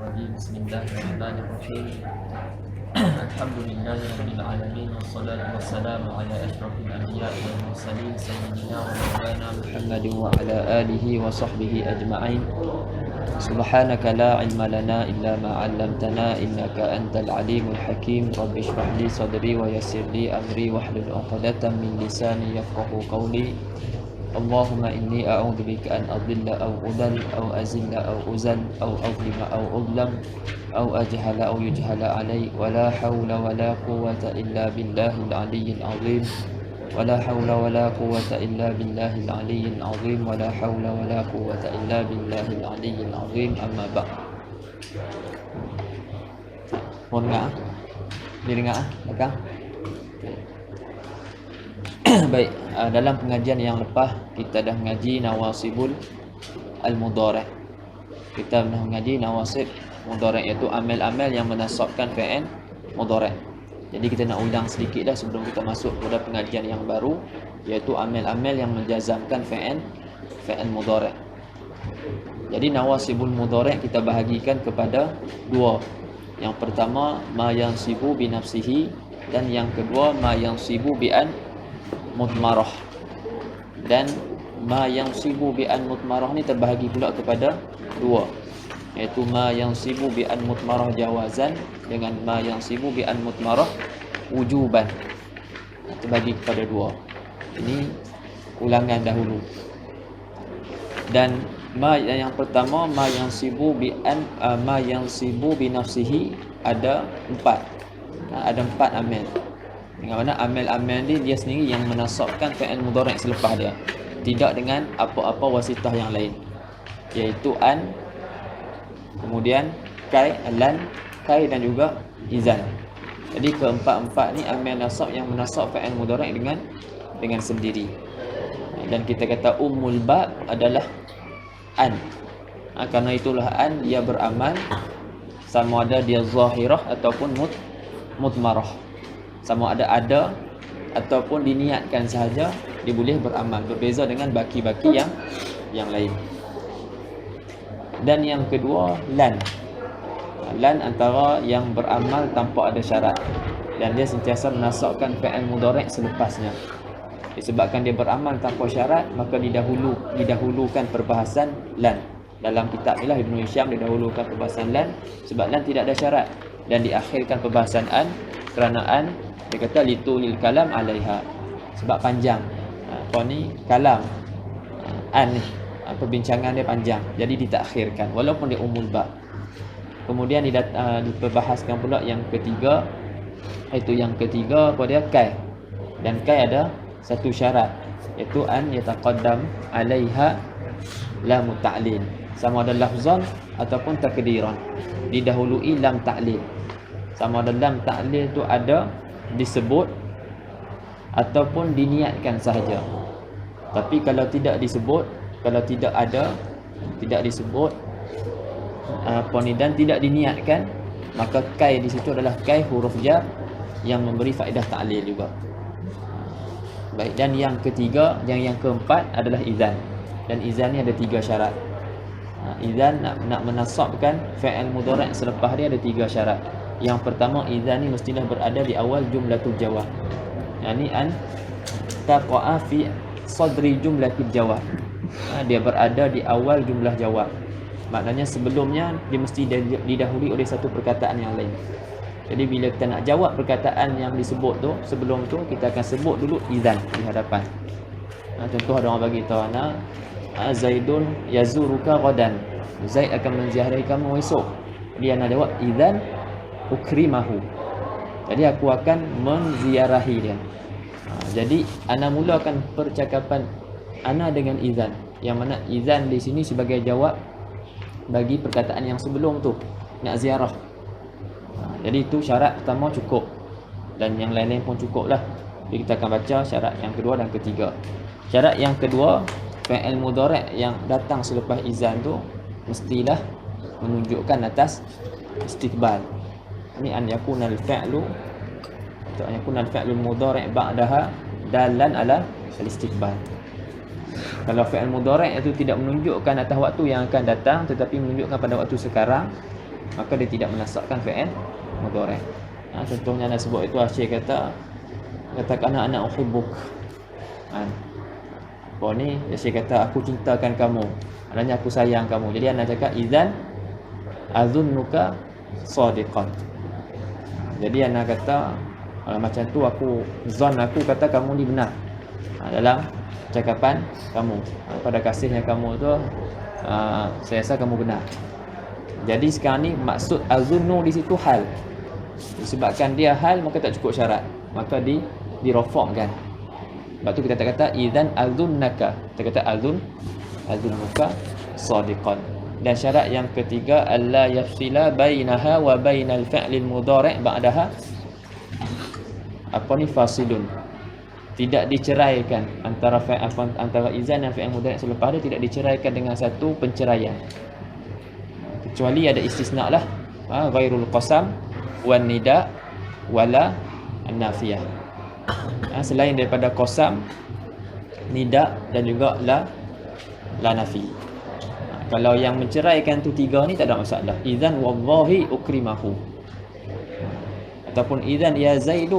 الرجيم بسم الله الرحمن الرحيم الحمد لله رب العالمين والصلاة والسلام على أشرف الأنبياء والمرسلين سيدنا ومولانا محمد وعلى آله وصحبه أجمعين سبحانك لا علم لنا إلا ما علمتنا إنك أنت العليم الحكيم رب اشرح لي صدري ويسر لي أمري واحلل عقدة من لساني يفقه قولي اللهم إني أعوذ بك أن أضل أو أضل أو أزل أو أزل أو أظلم أو أظلم أو أجهل أو يجهل علي ولا حول ولا قوة إلا بالله العلي العظيم ولا حول ولا قوة إلا بالله العلي العظيم ولا حول ولا قوة إلا بالله العلي العظيم أما بعد. Mohon dengar, didengar belakang. Baik, dalam pengajian yang lepas kita dah mengaji nawasibul al-mudhari'. Kita dah mengaji nawasib mudhari' iaitu amal-amal yang menasabkan fi'il mudhari'. Jadi kita nak ulang sedikit dah sebelum kita masuk pada pengajian yang baru, iaitu amal-amal yang menjazamkan fi'il mudhari'. Jadi nawasibul mudhari' kita bahagikan kepada dua. Yang pertama ma yansibu bi nafsihi dan yang kedua ma yansibu bi an mudmarah. Dan ma yansibu bi an mudmarah ni terbahagi pula kepada dua, iaitu ma yansibu bi an mudmarah jawazan dengan ma yansibu bi an mudmarah wujuban. Terbahagi kepada dua. Ini ulangan dahulu. Dan ma yang pertama ma yansibu bi an ma yansibu bi nafsihi ada empat. Ada empat amal. Dengan mana amal-amal ni dia sendiri yang menasabkan fi'il mudhari' selepas dia, tidak dengan apa-apa wasitah yang lain, iaitu an, kemudian kai, lan, kai dan juga izan. Jadi keempat-empat ni amal nasab yang menasab fi'il mudhari' dengan sendiri. Dan kita kata ummul bab adalah an. Karena itulah an dia beramal sama ada dia zahirah ataupun mudmarah. Sama ada ataupun diniatkan sahaja, dia boleh beramal, berbeza dengan baki-baki yang lain. Dan yang kedua lan. Lan antara yang beramal tanpa ada syarat, dan dia sentiasa menasabkan fi'il mudhari' selepasnya. Disebabkan dia beramal tanpa syarat, maka didahulukan perbahasan lan. Dalam kitab ni lah Ibn Hisham didahulukan perbahasan lan sebab lan tidak ada syarat, dan diakhirkan perbahasan an kerana an dia kata litulil kalam alaiha, sebab panjang. Apa ni kalam, an ni perbincangan dia panjang, jadi ditakhirkan walaupun dia umul bab. Kemudian diperbahaskan pula yang ketiga, iaitu yang ketiga pada kai. Dan kai ada satu syarat, iaitu an yataqaddam alaiha lam ta'lil, sama ada lafzan ataupun takdiran, didahului lam ta'lil. Sama ada lam ta'lil tu ada disebut ataupun diniatkan sahaja. Tapi kalau tidak disebut, kalau tidak ada, tidak disebut dan tidak diniatkan, maka kai di situ adalah kai huruf jar yang memberi faedah ta'lil juga. Baik, dan yang ketiga, yang keempat adalah izan. Dan izan ni ada tiga syarat. Izan nak menasabkan fi'il mudhari' selepas dia ada tiga syarat. Yang pertama, izan ni mestilah berada di awal jumlatul jawab. Yani an taqa'a fi sadri jumlatil jawab. Dia berada di awal jumlah jawab. Maknanya sebelumnya dia mesti didahului oleh satu perkataan yang lain. Jadi bila kita nak jawab perkataan yang disebut tu, sebelum tu kita akan sebut dulu izan di hadapan. Contoh ada orang bagi tahu Zaidun yazuruka ghadan. Zaid akan menziarahi kamu esok. Dia nak jawab izan ukrimahu. Jadi aku akan menziarahi dia. Jadi ana mulakan percakapan ana dengan izan, yang mana izan di sini sebagai jawab bagi perkataan yang sebelum tu, nak ziarah. Jadi itu syarat pertama cukup, dan yang lain-lain pun cukuplah. Jadi kita akan baca syarat yang kedua dan ketiga. Syarat yang kedua, fi'il mudhari' yang datang selepas izan tu mestilah menunjukkan atas istiqbal. Ini an yakunal fi'lu, atau an yakunal fi'lul mudhari' ba'daha dalan ala al-istiqbal. Kalau fi'il mudhari' itu tidak menunjukkan atas waktu yang akan datang, tetapi menunjukkan pada waktu sekarang, maka dia tidak menasakkan fi'il mudhari'. Contohnya nak sebut itu Syekh katakan ana uhibbuk. Apa ni? Syekh kata aku cintakan kamu. Maknanya aku sayang kamu. Jadi ana cakap idzan azunnuka sadiqan. Jadi ana kata macam tu zon aku kata kamu ni benar. Dalam cakapan kamu, pada kasihnya kamu tu saya rasa kamu benar. Jadi sekarang ni maksud azunnu di situ hal. Disebabkan dia hal maka tak cukup syarat, maka dirofakkan. Sebab tu kita tak kata idzan azunnaka, kita kata azunnuka sadiqan. Dan syarat yang ketiga alla yafsila bainaha wa bainal fi'lil mudhari' ba'daha fasilun. Tidak diceraikan antara idzan dan fi'il mudhari' selepas dia tidak diceraikan dengan satu penceraian. Kecuali ada istisna lah, ghairul qasam wan nida wala an-nafiyah. Selain daripada qasam, nida dan juga la nafi. Kalau yang menceraikan tu tiga ni tak ada masalah. Idzan wallahi ukrimahu, ataupun idzan ya zaidu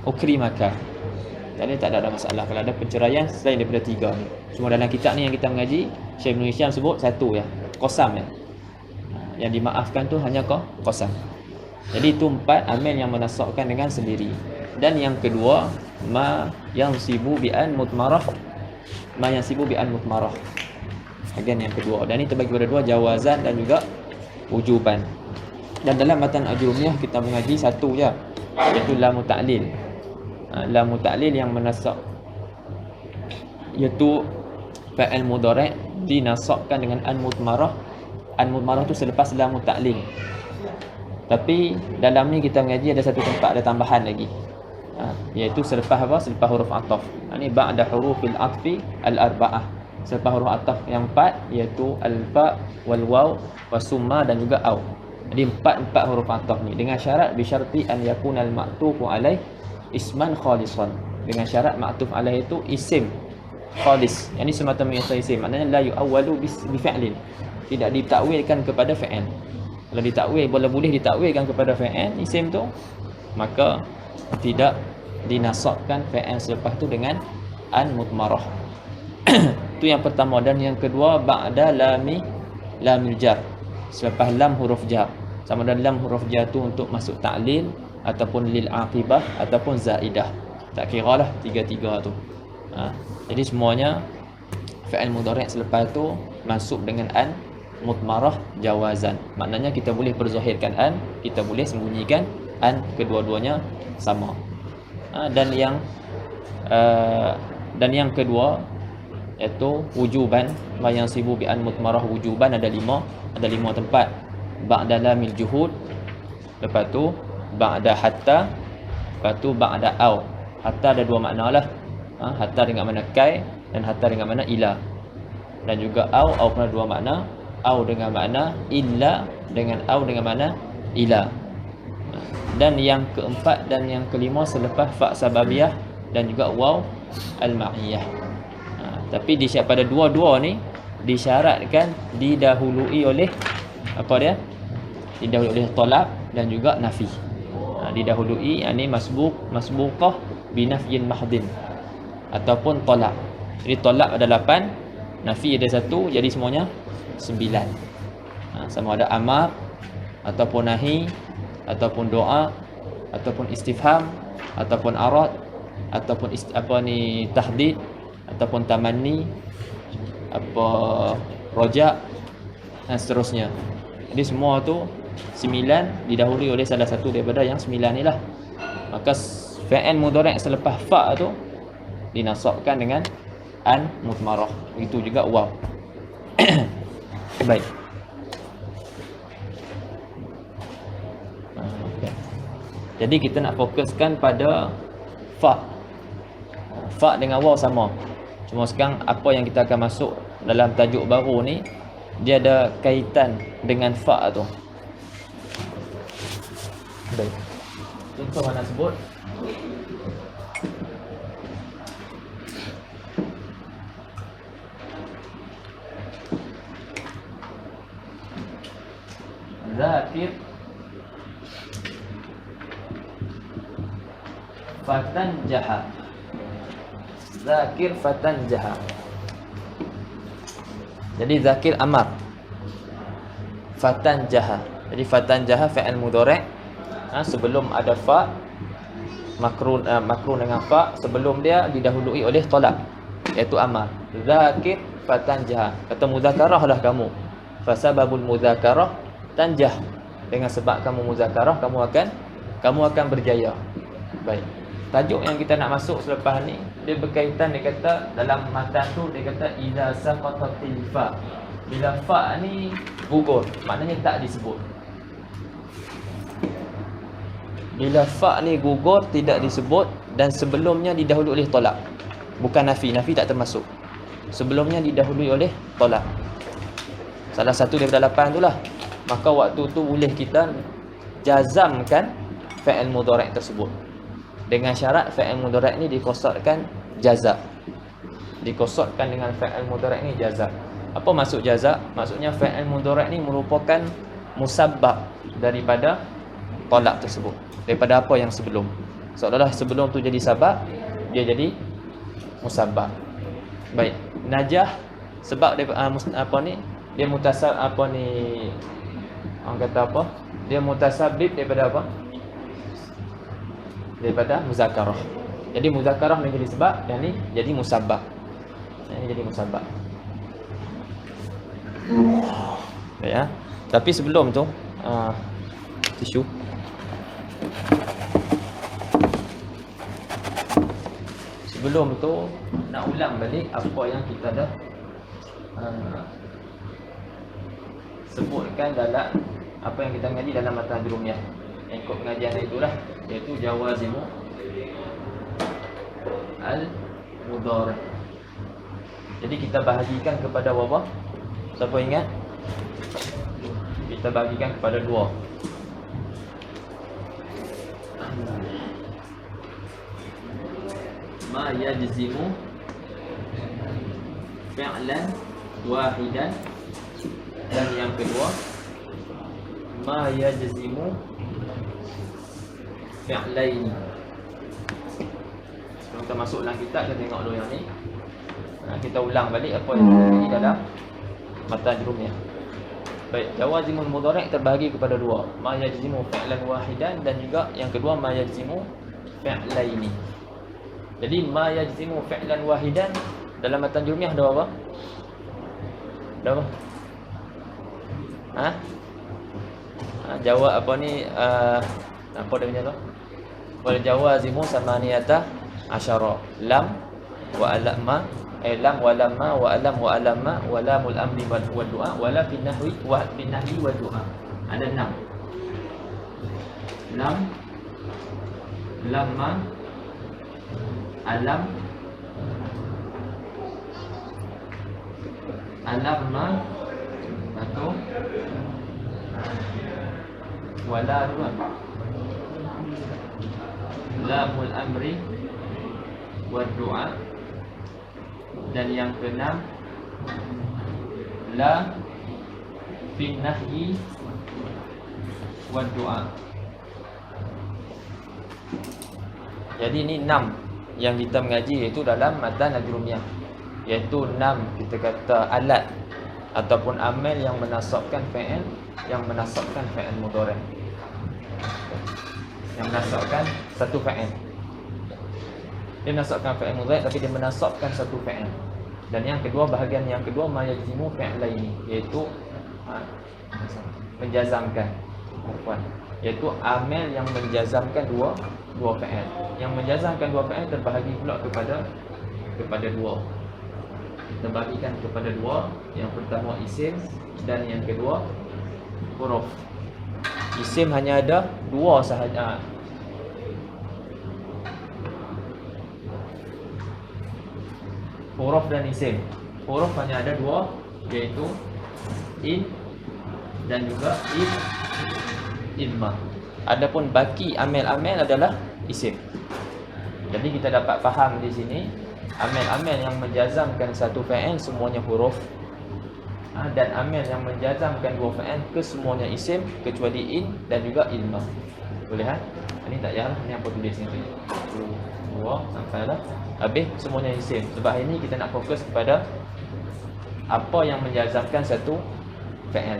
ukrimaka. Jadi tak ada masalah kalau ada penceraian selain daripada tiga ni. Cuma dalam kitab ni yang kita mengaji, Syekh Ibn Hisham sebut satu ya, qasam ya. Yang dimaafkan tu hanya qasam. Jadi itu 4 amil yang menasakkan dengan sendiri. Dan yang kedua, ma yansibu bi an mutmarah. Again yang kedua. Dan ini terbagi pada dua, jawazan dan juga wujuban. Dan dalam matan ajrumiyah kita mengaji satu je, iaitu lamu ta'lil. Lamu ta'lil yang menasak, iaitu fa'il mudhari' dinasakkan dengan an mutmarah. An mutmarah tu selepas lamu ta'lil. Tapi dalam ni kita mengaji ada satu tempat ada tambahan lagi, iaitu selepas apa? Selepas huruf ataf. Ini ba'da hurufil atfi al-arba'ah. Selepas huruf ataf yang 4, iaitu al-fa wal waw wasumma dan juga au. Jadi 4 huruf ataf ni dengan syarat bi syarti an yakunal ma'tufu alaih isman khalisan. Dengan syarat ma'tuf alaih itu isim khalis, yani semata-mata isim. Maknanya la yu'awwalu bi fi'lin, tidak ditakwilkan kepada fi'il. Kalau ditakwil, boleh ditakwilkan kepada fi'il isim tu, maka tidak dinasabkan fi'il selepas tu dengan an mutmarah. Itu yang pertama. Dan yang kedua, ba'da lamil jar, selepas lam huruf jar. Sama ada lam huruf jar tu untuk masuk ta'lil ataupun lil aqibah ataupun zaidah, tak kira lah tiga-tiga tu. Jadi semuanya fi'il mudhari' selepas tu masuk dengan an mutmarah jawazan. Maknanya kita boleh berzahirkan an, kita boleh sembunyikan an, kedua-duanya sama. Dan yang kedua iaitu wujuban, ma yang sibu bi an mutmarah wujuban ada 5 tempat. Ba'da lamil juhud, lepas tu ba'da hatta, lepas tu ba'da au. Hatta ada 2 makna lah. Hatta dengan makna kai dan hatta dengan makna ila. Dan juga au pun ada 2 makna. Au dengan makna illa dengan au dengan makna ila. Dan yang keempat dan yang kelima selepas fa sababiyah dan juga waw al-ma'iyah. Tapi pada dua-dua ni disyaratkan didahului oleh apa dia? Didahului oleh talab dan juga nafi. Didahului ini masbuqah binafyin mahdin ataupun talab. Jadi talab ada 8, nafi ada 1, jadi semuanya 9. Sama ada amar ataupun nahi ataupun doa ataupun istifham ataupun arad ataupun tahdid ataupun tamanni, roja dan seterusnya. Jadi semua tu 9 didahului oleh salah satu daripada yang 9 ni lah. Maka fi'il mudhari' selepas fa tu dinasabkan dengan an mutmarah. Itu juga waw. Baik. Jadi kita nak fokuskan pada fa. Fa dengan waw sama. Cuma sekarang apa yang kita akan masuk dalam tajuk baru ni, dia ada kaitan dengan fa tu. Baik. Contoh mana sebut? Zakir fatanjaha. Zakir fatanjaha. Jadi zakir amar, fatanjaha. Jadi fatanjaha fi'il mudhari', sebelum ada fa, makrun dengan fa, sebelum dia didahului oleh tolak, iaitu amar. Zakir fatanjaha, kata muzakarah lah kamu. Fasababul muzakarah tanjah, dengan sebab kamu muzakarah kamu akan berjaya. Baik. Tajuk yang kita nak masuk selepas ni, dia berkaitan, dia kata dalam matan tu, dia kata idza saqatatil fa. Bila fa ni gugur, maknanya tak disebut. Bila fa ni gugur, tidak disebut, dan sebelumnya didahului oleh tolak. Bukan nafi, nafi tak termasuk. Sebelumnya didahului oleh tolak. Salah satu daripada 8 itulah. Maka waktu tu boleh kita jazamkan fi'il mudhari' tersebut. Dengan syarat fi'il mudhari' ni dikosotkan jaza. Dikosotkan dengan fi'il mudhari' ni jaza. Apa maksud jaza? Maksudnya fi'il mudhari' ni merupakan musabbab daripada tolak tersebut, daripada apa yang sebelum. Seolah-olah sebelum tu jadi sabab, dia jadi musabbab. Baik. Najah sebab dia dia mutasab orang kata apa? Dia mutasabbib daripada apa? Daripada muzakarah. Jadi muzakarah menjadi sebab, dan ni jadi musabbab. Ini jadi musabbab. Ya. Tapi sebelum tu tisu. Sebelum tu nak ulang balik apa yang kita dah sebutkan dalam apa yang kita ngaji dalam matan Jurumiyah. Yang ikut pengajian itulah, iaitu jawazimu al-mudhari'. Jadi kita bahagikan kepada berapa? Siapa ingat? Kita bahagikan kepada 2. Ma yajzimu fi'lan wahidan, dan yang kedua ma yajzimu fi'laini. Sebelum kita masuk dalam kitab, kita tengok dulu yang ni. Kita ulang balik apa yang terjadi dalam matan Jurumiyah. Baik, jawazimul mudhari' terbahagi kepada 2. Ma yajzimu fi'lan wahidan, dan juga yang kedua ma yajzimu fi'laini. Jadi ma yajzimu fi'lan wahidan dalam matan Jurumiyah ada apa? Ada apa? Jawab apa ni, apa dia punya tu? Wal jawazimu samaniyata asyara. Lam wa alamma, lam wa lamma wa alam wa alamma wa lamul amri wa du'a wa la fin nahwi wa fin nahwi wa du'a. Ada 6. Lam, lamma, alam, alamma, atau wala dua, lamul amri wa du'a, dan yang keenam la fin nahyi wa du'a. Jadi ini 6 yang kita mengaji, iaitu dalam matan Al-Jurumiyah, iaitu 6 kita kata alat ataupun amal yang menasabkan fi'il, yang menasabkan fi'il mudhari', yang menasabkan satu fi'il. Dia menasabkan fi'il mudhari' tapi dia menasabkan satu fi'il. Dan yang kedua, bahagian yang kedua ma yajzimu fi'laini, iaitu menjazamkan, iaitu amal yang menjazamkan dua fi'il. Yang menjazamkan dua fi'il terbahagi pula kepada 2. Terbagikan kepada 2. Yang pertama isim, dan yang kedua huruf. Isim hanya ada 2 sahaja. Huruf dan isim. Huruf hanya ada 2, iaitu in dan juga imma. Adapun baki amil-amil adalah isim. Jadi kita dapat faham di sini, amil-amil yang menjazamkan satu fi'il semuanya huruf. Dan amil yang menjazamkan dua fa'il kesemuanya isim kecuali in dan juga ilma. Boleh ha? Ini tak payah, ni apa tulis ni. Dua sampai lah. Habis semuanya isim. Sebab hari ni kita nak fokus kepada apa yang menjazamkan satu fa'il.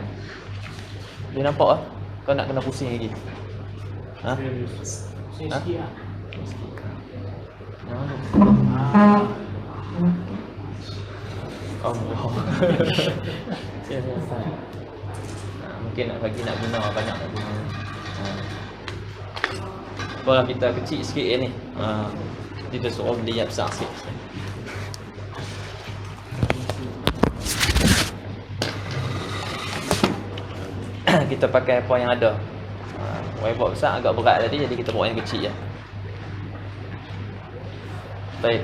Dia nampak ah? Kau nak kena pusing lagi. Ha? Pusing sikit lah. Allah. Mungkin nak bagi nak guna banyak nak guna. Kalau kita kecil sikit ni. Kita suruh beli yang besar sikit. Kita pakai apa yang ada. Whiteboard besar agak berat tadi, jadi kita bawa yang kecil je. Baik.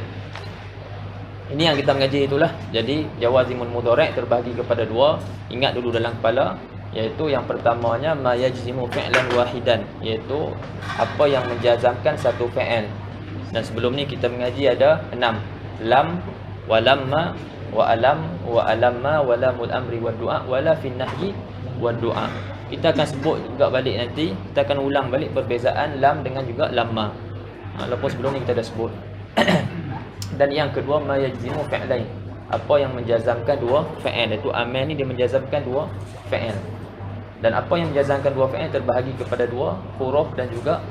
Ini yang kita mengaji itulah. Jadi jawazimul mudhari' terbahagi kepada dua. Ingat dulu dalam kepala, iaitu yang pertamanya ma yajzimu fi'lan wahidan, iaitu apa yang menjazamkan satu fi'il. Dan sebelum ni kita mengaji ada 6. Lam wa lamma wa alam wa alamma wa lamul amri wa du'a wa la fin nahyi wa du'a. Kita akan sebut juga balik nanti. Kita akan ulang balik perbezaan lam dengan juga lamma. Walaupun sebelum ni kita dah sebut. Dan yang kedua ma yajzimu fi'lain, apa yang menjazamkan dua fi'il, iaitu amil ni dia menjazamkan dua fi'il. Dan apa yang menjazamkan dua fi'il terbahagi kepada dua, huruf dan juga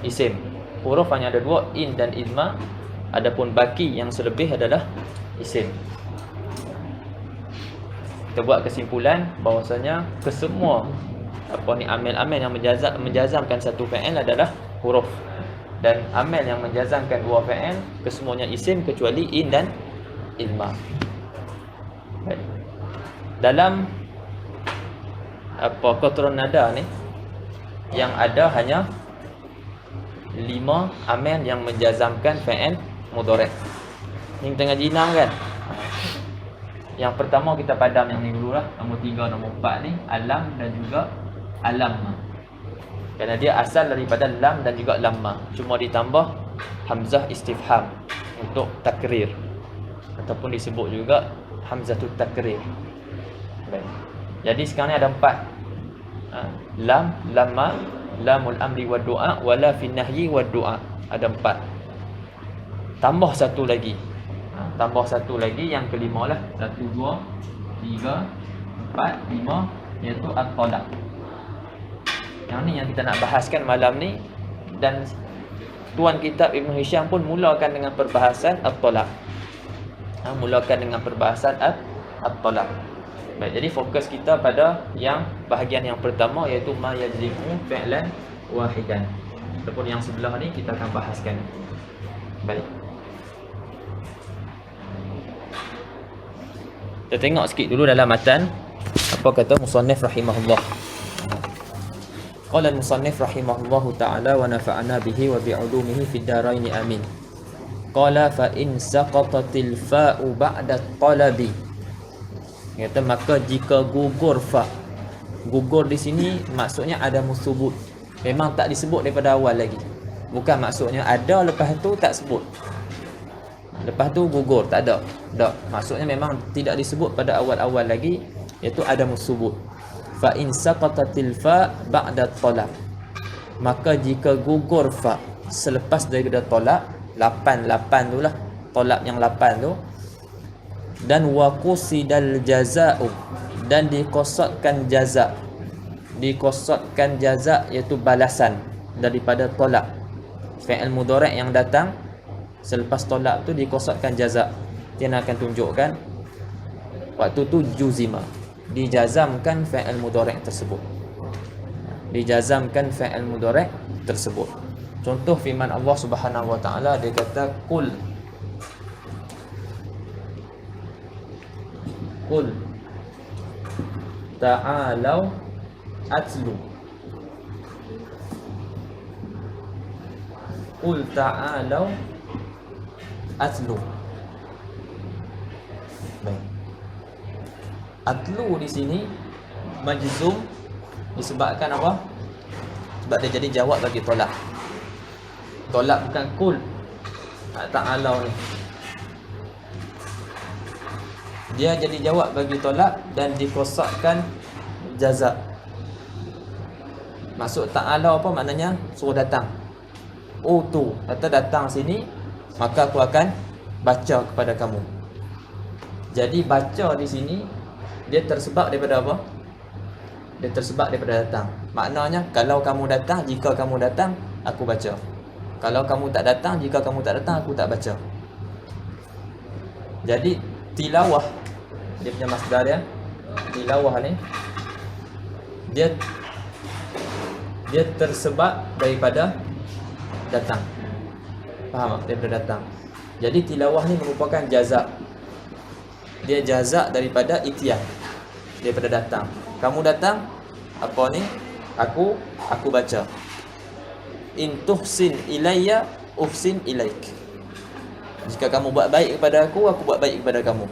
isim. Huruf hanya ada dua, in dan idma. Adapun baki yang selebih adalah isim. Kita buat kesimpulan bahawasanya kesemua apa ni amil-amil yang menjazamkan satu fi'il adalah huruf. Dan amil yang menjazamkan dua fi'il kesemuanya isim kecuali in dan idma. Dalam apa qatran nada ni yang ada hanya 5 amil yang menjazamkan fi'il mudhari'. Ni kita ngaji 6 kan. Yang pertama kita padam yang ni dululah, nombor 3, nombor 4 ni alam dan juga alam. Kerana dia asal daripada lam dan juga lamma, cuma ditambah hamzah istifham untuk takrir, ataupun disebut juga hamzatut takrir. Baik. Jadi sekarang ni ada 4. Lam, lamma, lamul amri wa du'a, wala fin nahyi wa du'a. Ada 4. Tambah satu lagi. Tambah satu lagi yang kelima lah. 1, 2, 3, 4, 5, iaitu at-talaq. Yang ni yang kita nak bahaskan malam ni. Dan tuan kitab Ibn Hisham pun mulakan dengan perbahasan at-talaq. Mulakan dengan perbahasan at-talaq. Baik, jadi fokus kita pada yang bahagian yang pertama, iaitu ma yajzimu fi'lan wahidan. Ataupun yang sebelah ni kita akan bahaskan. Baik. Kita tengok sikit dulu dalam matan apa kata musannif rahimahullah. Qala al-musannif rahimahullahu ta'ala wa nafa'ana bihi wa bi'ulumihi fid dharain amin. Qala fa in saqatatil fa'u ba'da talabi. Kata maka jika gugur fa. Gugur di sini maksudnya ada musubut. Memang tak disebut daripada awal lagi. Bukan maksudnya ada lepas tu tak sebut. Lepas tu gugur, tak ada. Tak. Maksudnya memang tidak disebut pada awal-awal lagi, iaitu ada musubut. Fa in saqatatil fa ba'da talaq. Maka jika gugur fa selepas daripada talaq, 8 tu lah. Talaq yang 8 tu. Dan waqusidal jazaa'u, dan dikosotkan jaza'. Dikosotkan jaza' iaitu balasan daripada talaq. Fi'il mudhari' yang datang selepas tolak tu dikosotkan jaza'. Dia akan tunjukkan waktu tu juzima, dijazamkan fi'il mudhari' tersebut. Dijazamkan fi'il mudhari' tersebut. Contoh firman Allah Subhanahu wa taala, dia kata qul ta'alau atlu. Qul ta'alau atlu. Baik. Atlu di sini majzum disebabkan apa? Sebab dia jadi jawab bagi tolak. Tolak bukan kul. Ta'alau ni. Dia jadi jawab bagi tolak dan dikosakkan jaza. Maksud ta'ala apa maknanya? Suruh datang. Tu kata datang sini, maka aku akan baca kepada kamu. Jadi baca di sini dia tersebab daripada apa? Dia tersebab daripada datang. Maknanya kalau kamu datang, jika kamu datang, aku baca. Kalau kamu tak datang, jika kamu tak datang, aku tak baca. Jadi tilawah, dia punya masdar dia, tilawah ni dia tersebab daripada datang. Faham tak? Daripada datang. Jadi tilawah ni merupakan jazak. Dia jazak daripada itiyah, daripada datang. Kamu datang, apa ni? Aku baca. In tuhsin ilayya uhsin ilaik. Jika kamu buat baik kepada aku buat baik kepada kamu.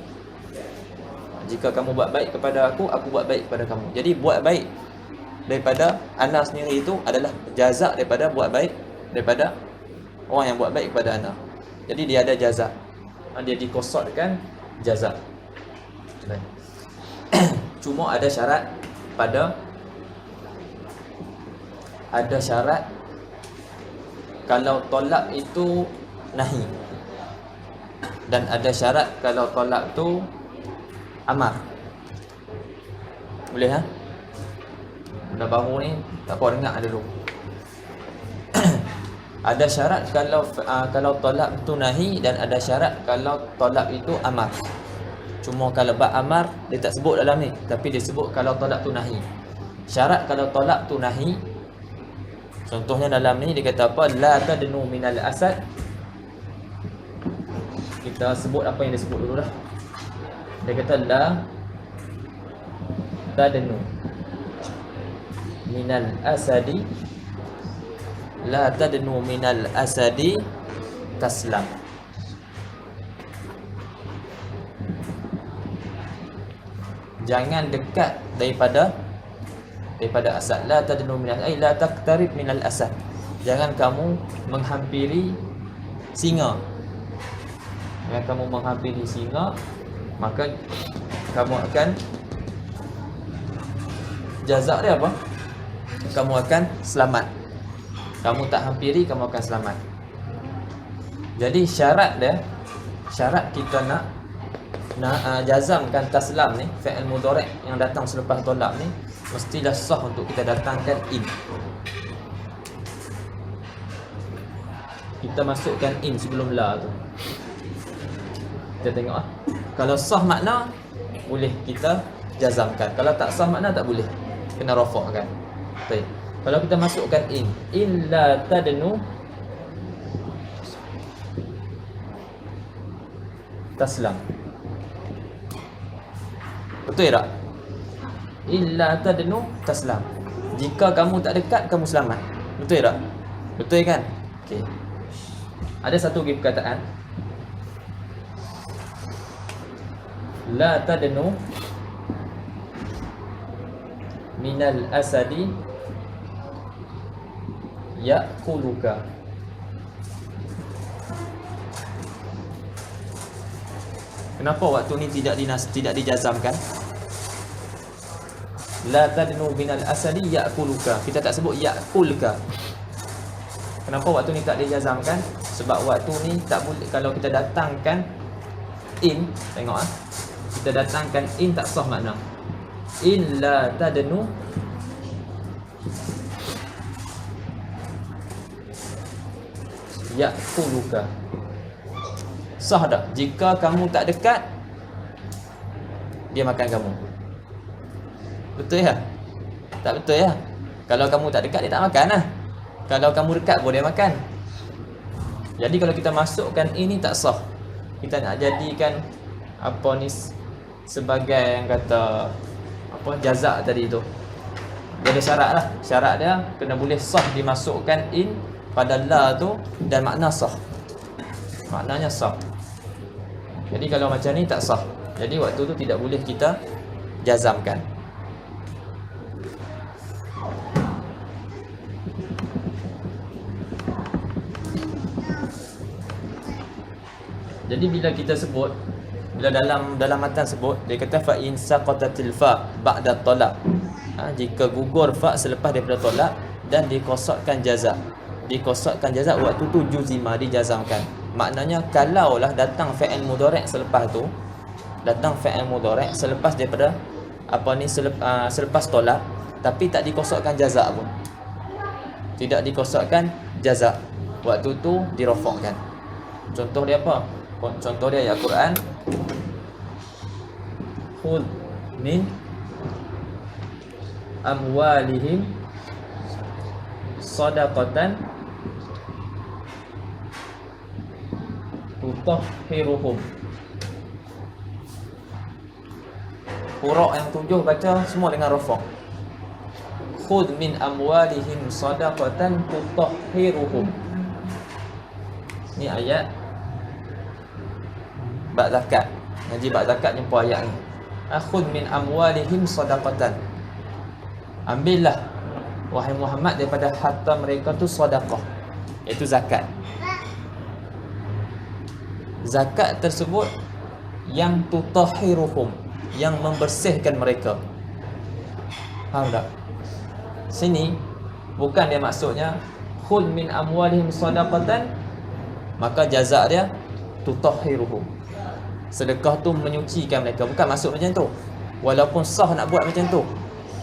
Jika kamu buat baik kepada aku buat baik kepada kamu. Jadi buat baik daripada ana sendiri itu adalah jazak daripada buat baik daripada orang yang buat baik kepada ana. Jadi dia ada jazak. Dia dikosotkan jazak. Cuma ada syarat kalau tolak itu nahi. Dan ada syarat kalau tolak tu amar. Boleh ha? Benda baru ni tak apa dengar dulu. Ada syarat kalau tolak itu nahi dan ada syarat kalau tolak itu amar. Cuma kalau bab amar dia tak sebut dalam ni, tapi dia sebut kalau tolak tu nahi. Syarat kalau tolak tu nahi, contohnya dalam ni dia kata apa? La tadnu minal asad. Kita sebut apa yang dia sebut dulu dah. Dia kata la tadnu minal asadi, la tadnu minal asadi taslam. Jangan dekat daripada asad. La tadnu minal ay la taqtarib minal asad. Jangan kamu menghampiri singa. Jangan kamu menghampiri singa, maka kamu akan jazak dia apa? Kamu akan selamat. Kamu tak hampiri, kamu akan selamat. Jadi syarat kita nak jazamkan taslam ni, fi'il mudhari' yang datang selepas tolak ni, mestilah sah untuk kita datangkan in. Kita masukkan in sebelum la tu. Kita tengok kalau sah makna boleh kita jazamkan. Kalau tak sah makna tak boleh. Kena rafa'kan. Baik. Kalau kita masukkan in, illa tadnu taslam. Betul tak? Illa tadnu taslam. Jika kamu tak dekat, kamu selamat. Betul tak? Betul kan? Okey. Ada satu lagi perkataan. La tadnu minal asadi ya'kuluka. Kenapa waktu ni tidak dijazamkan? La tadnu minal asadi ya'kuluka. Kita tak sebut ya'kulka. Kenapa waktu ni tak dijazamkan? Sebab waktu ni tak boleh. Kalau kita datangkan in, tengok kita datangkan in tak sah makna. Illa tadnu ya'kuluka. Sah tak? Jika kamu tak dekat, dia makan kamu. Betul ya? Tak betul ya? Kalau kamu tak dekat, dia tak makan lah. Kalau kamu dekat pun dia makan. Jadi kalau kita masukkan ini tak sah. Kita nak jadikan apa ni sebagai yang kata apa jazak tadi tu. Dia ada syarat lah. Syarat dia kena boleh sah dimasukkan in pada la tu dan makna sah. Maknanya sah. Jadi kalau macam ni tak sah. Jadi waktu tu tidak boleh kita jazamkan. Jadi bila kita sebut Bila dalam matan sebut, dia kata fa in saqatatil fa ba'da talaq. Jika gugur fa selepas daripada tolak dan dikosotkan jaza. Dikosotkan jaza waktu tu juzima, dijazamkan. Maknanya kalaulah datang fi'il mudhari' selepas tu, datang fi'il mudhari' selepas daripada selepas tolak, tapi tak dikosotkan jaza pun. Tidak dikosotkan jaza. Waktu tu dirafa'kan. Contoh dia apa? Contoh dia ayat Quran. Khudh min amwalihim sadaqatan tutahhiruhum. Huruf yang 7 baca semua dengan rafa'. Khudh min amwalihim sadaqatan tutahhiruhum. Ni ayat bab zakat. Ngaji bab zakat jumpa ayat ni. Khudh min amwalihim sadaqatan. Ambillah wahai Muhammad daripada harta mereka tu sedekah, iaitu zakat. Zakat tersebut yang tutahhiruhum, yang membersihkan mereka. Faham tak? Sini bukan dia maksudnya khudh min amwalihim sadaqatan, maka jaza dia tutahhiruhum. Sedekah tu menyucikan mereka. Bukan maksud macam tu. Walaupun sah nak buat macam tu.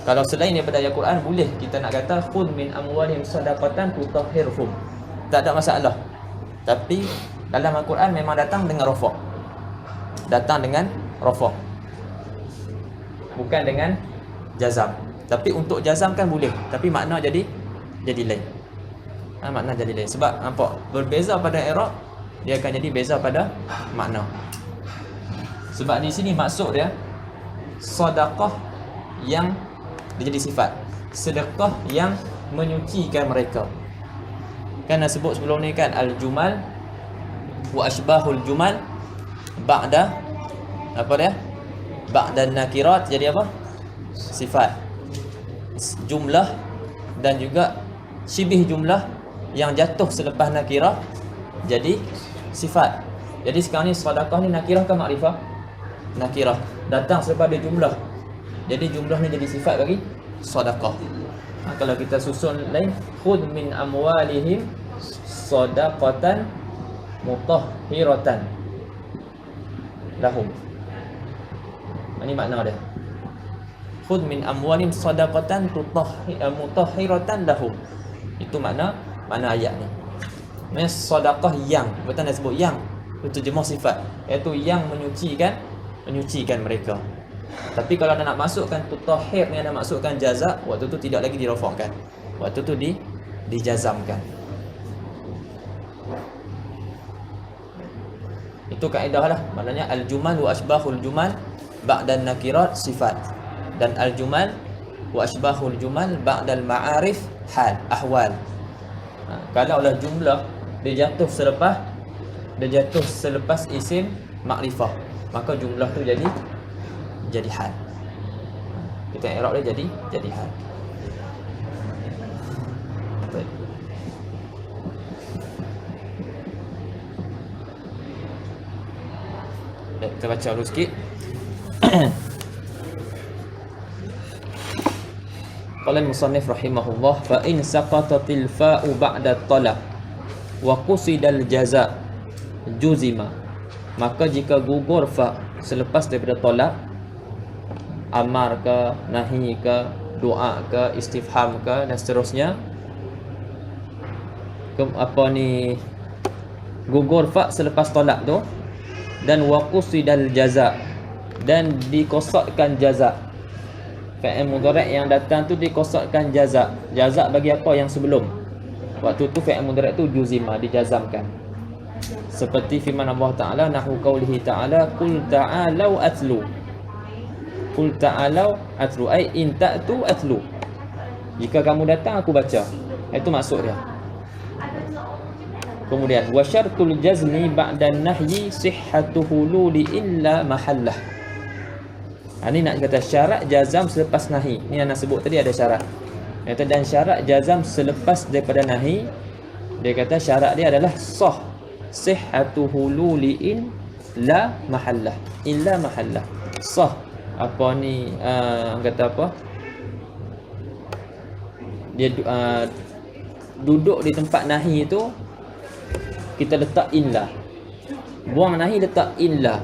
Kalau selain daripada ayat Quran, boleh kita nak kata khudh min amwalihim sadaqatan tutahhiruhum. Tak ada masalah. Tapi dalam Al-Quran memang datang dengan rafa'. Datang dengan rafa'. Bukan dengan jazam. Tapi untuk jazam kan boleh, tapi makna jadi lain. Makna jadi lain. Sebab nampak berbeza pada i'rab, dia akan jadi beza pada makna. Sebab di sini maksud dia sedekah yang dia jadi sifat, sedekah yang menyucikan mereka. Kan dah sebut sebelum ni kan, al-jumal wa asbahul jumal ba'da apa dia? Ba'da nakirat jadi apa? Sifat. Jumlah dan juga syibih jumlah yang jatuh selepas nakirah jadi sifat. Jadi sekarang ni sedekah ni nakirah ke makrifah? Nakirah. Datang selepas dia jumlah. Jadi jumlah ni jadi sifat bagi sedekah. Kalau kita susun lain, khudh min amwalihim sadaqatan mutahhiratan lahum. Ini makna dia. Khudh min amwalihim sadaqatan mutahhiratan lahum. Itu makna ayat ni. Maksudnya sedekah yang, betul dah sebut yang, itu terjemah sifat, iaitu yang menyucikan mereka. Tapi kalau anda nak masukkan tutahhir ni, anda masukkan jaza, waktu tu tidak lagi dirafa'kan. Waktu tu dijazamkan. Itu kaedah lah. Maknanya al-jumal wa asbahul jumal ba'da nakirat sifat, dan al-jumal wa asbahul jumal ba'da al-ma'arif hal, ahwal. Kalau lah jumlah dia jatuh selepas isim makrifah, maka jumlah tu jadi hal. Kita i'rab dia jadi hal. Baik. Kita baca dulu sikit. Qala al-musannif rahimahullah, fa in saqatatil fa'u ba'da talaq wa qusidal jaza juzima. Maka jika gugur fa selepas daripada tolak, amar ke, nahi ke, doa ke, istifham ke, dan seterusnya, gugur fa selepas tolak tu, dan waqusidal jaza, dan dikosotkan jaza. Fi'il mudhari' yang datang tu dikosotkan jaza. Jaza bagi apa yang sebelum? Waktu tu fi'il mudhari' tu juzima, dijazamkan. Seperti firman Allah Ta'ala, nahu qaulihi ta'ala, qul ta'alau atlu. Qul ta'alau atlu, ay in ta'tu atlu. Jika kamu datang aku baca. Itu maksud dia. Kemudian wa syartul jazmi ba'da nahyi sihhatuhu li illa mahallah. Ini nak kata syarat jazam selepas nahi. Ni yang nak sebut tadi ada syarat. Kata dan syarat jazam selepas daripada nahi, dia kata syarat dia adalah sah sihhatuhu li'in la mahallah, illa mahallah. Sah apa ni kata apa? Dia duduk di tempat nahi itu kita letak illa. Buang nahi letak illa.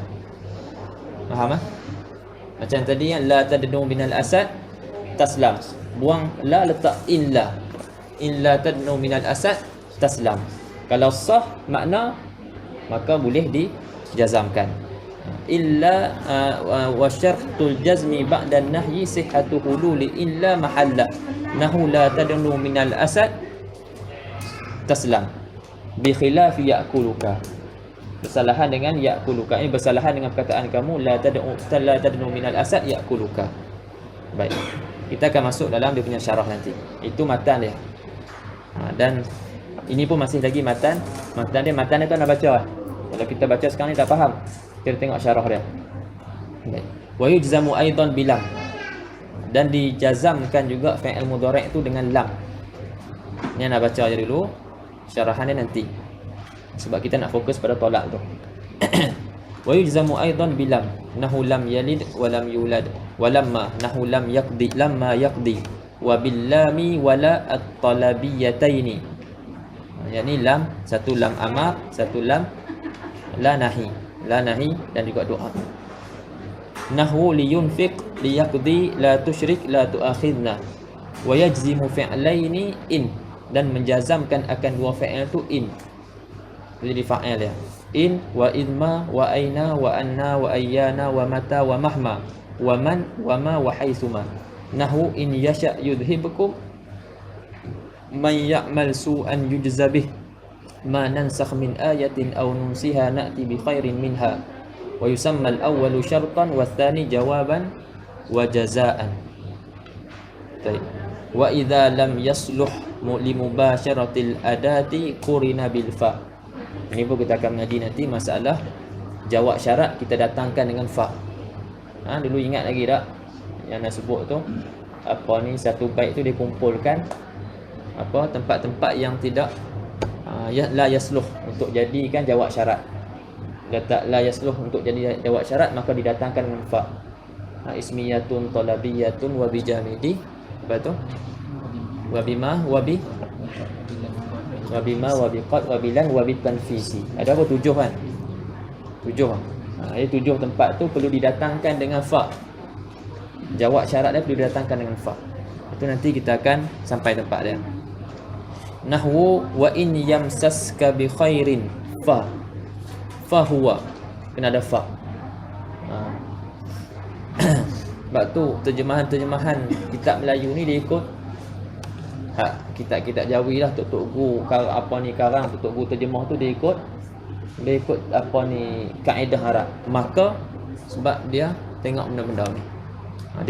Faham ah? Macam tadi yang la tadnu minal asad taslam. Buang la letak illa. Illa tadnu minal asad taslam. Kalau sah makna maka boleh dijazamkan. Illa wa syartul jazmi ba'da an-nahyi sihhatu hululi illa mahalla. Nahu la tadnu minal asad taslam. Bi khilaf ya'kuluka. Bersalahan dengan ya'kuluka. Ini bersalahan dengan perkataan kamu la tadnu minal asad ya'kuluka. Baik. Kita akan masuk dalam dia punya syarah nanti. Itu matan dia. Dan ini pun masih lagi matan. Matan dia tu nak baca. Kalau kita baca sekarang ni tak faham, kita tengok syarah dia. Baik. Wa yujzamu aidan bilam. Dan dijazamkan juga fi'il mudhari' tu dengan lam. Ni nak baca je dulu. Syarahan dia nanti. Sebab kita nak fokus pada tolak tu. Wa yujzamu aidan bilam. Nahu lam yalid wa lam yulad. Wa lamma nahu lam yaqdi lamma yaqdi. Wa bil lami wala at-talabiyataini. Yang ni lam, satu lam amar, satu lam la nahi. La nahi dan juga doa. Nahu liyunfiq liyaqdi la tusyrik la tu'akhidna. Wa yajzimu fi'laini in. Dan menjazamkan akan dua fi'il tu in. Jadi fa'il dia. In wa idma wa aina wa anna wa ayyana wa mata wa mahma wa man wa ma wa haitsuma. Nahu in yasha yudhibukum man ya'mal su'an yujza bih ma nansakh min ayatin aw nunsiha na'ti bi khairin minha wa yusamma al-awwalu syartan wa tsani jawaban wa jazaa'an. Baik. Wa idza lam yasluh limubasharatil adati qurina bil fa. Ini pun kita akan mengaji nanti masalah jawab syarat kita datangkan dengan fa. Dulu ingat lagi tak yang nak sebut tu apa ni, satu bait tu dia kumpulkan apa tempat-tempat yang tidak la yasluh untuk jadikan jawab syarat. Letak la yasluh untuk jadi jawab syarat maka didatangkan dengan fa. Ismiyatun talabiyatun wa bijamidi. Apa tu? Wa bima wa bi wa bima wa biqad wa bilan wa bitanfisi. Ada apa 7 kan? 7 kan? Ini 7 tempat tu perlu didatangkan dengan fa. Jawab syarat dia perlu didatangkan dengan fa. Itu nanti kita akan sampai tempat dia. Nahwu wa in yamsaska bi khairin fa. Fa huwa. Kena ada fa. Sebab tu terjemahan kitab Melayu ni dia ikut kitab Jawi lah. Tok guru apa ni karang tok guru terjemah tu dia ikut apa ni kaedah Arab. Maka sebab dia tengok benda-benda ni.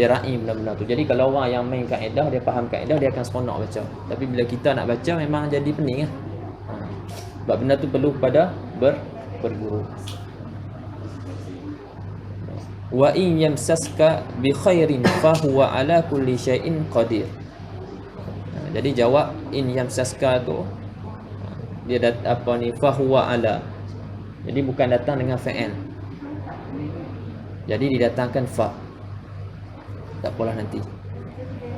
Dia ra'i benda-benda tu. Jadi kalau orang yang main kaedah, dia faham kaedah, dia akan seronok baca. Tapi bila kita nak baca memang jadi pening lah. Sebab benda tu perlu kepada berguru. Wa in yamsaska bi khairin fa huwa ala kulli syai'in qadir. Jadi jawab in yamsaska tu dia apa ni fa huwa ala. Jadi bukan datang dengan fa'il. Jadi didatangkan fa. Tak apalah nanti.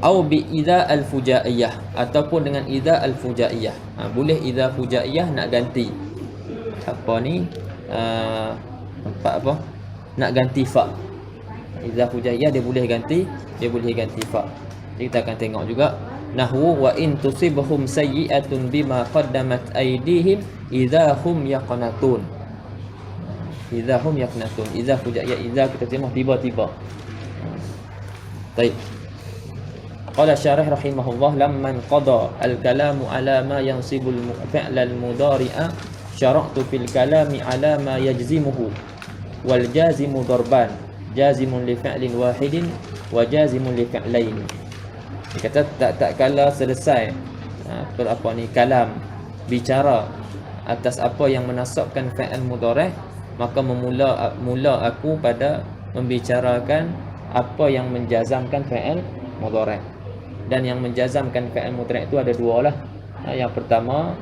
Au bi idza al-fujaiyah ataupun dengan idza al-fujaiyah. Boleh idza fujaiyah nak ganti apa ni tempat apa? Nak ganti fa. Idza fujaiyah dia boleh ganti fa. Jadi kita akan tengok juga nahwu wa in tusibhum sayyi'atun bima qaddamat aydihim idza hum yaqnatun. Idza hum yaqnatun. Idza fujaiyah idza kita tengok tiba-tiba. Baik. Qala syarih rahimahullah lamman qada al-kalamu ala ma yansibul fi'la al-mudhari'a syara'tu fil kalami ala ma yajzimuhu wal jazimu darban jazimun li fi'lin wahidin wa jazimun li fi'lain. Dia kata tak kala selesai apa ni kalam bicara atas apa yang menasabkan fi'il mudhari' maka mula aku pada membicarakan apa yang menjazamkan fi'il mudhari'. Dan yang menjazamkan fi'il mudhari' itu ada dua lah. Yang pertama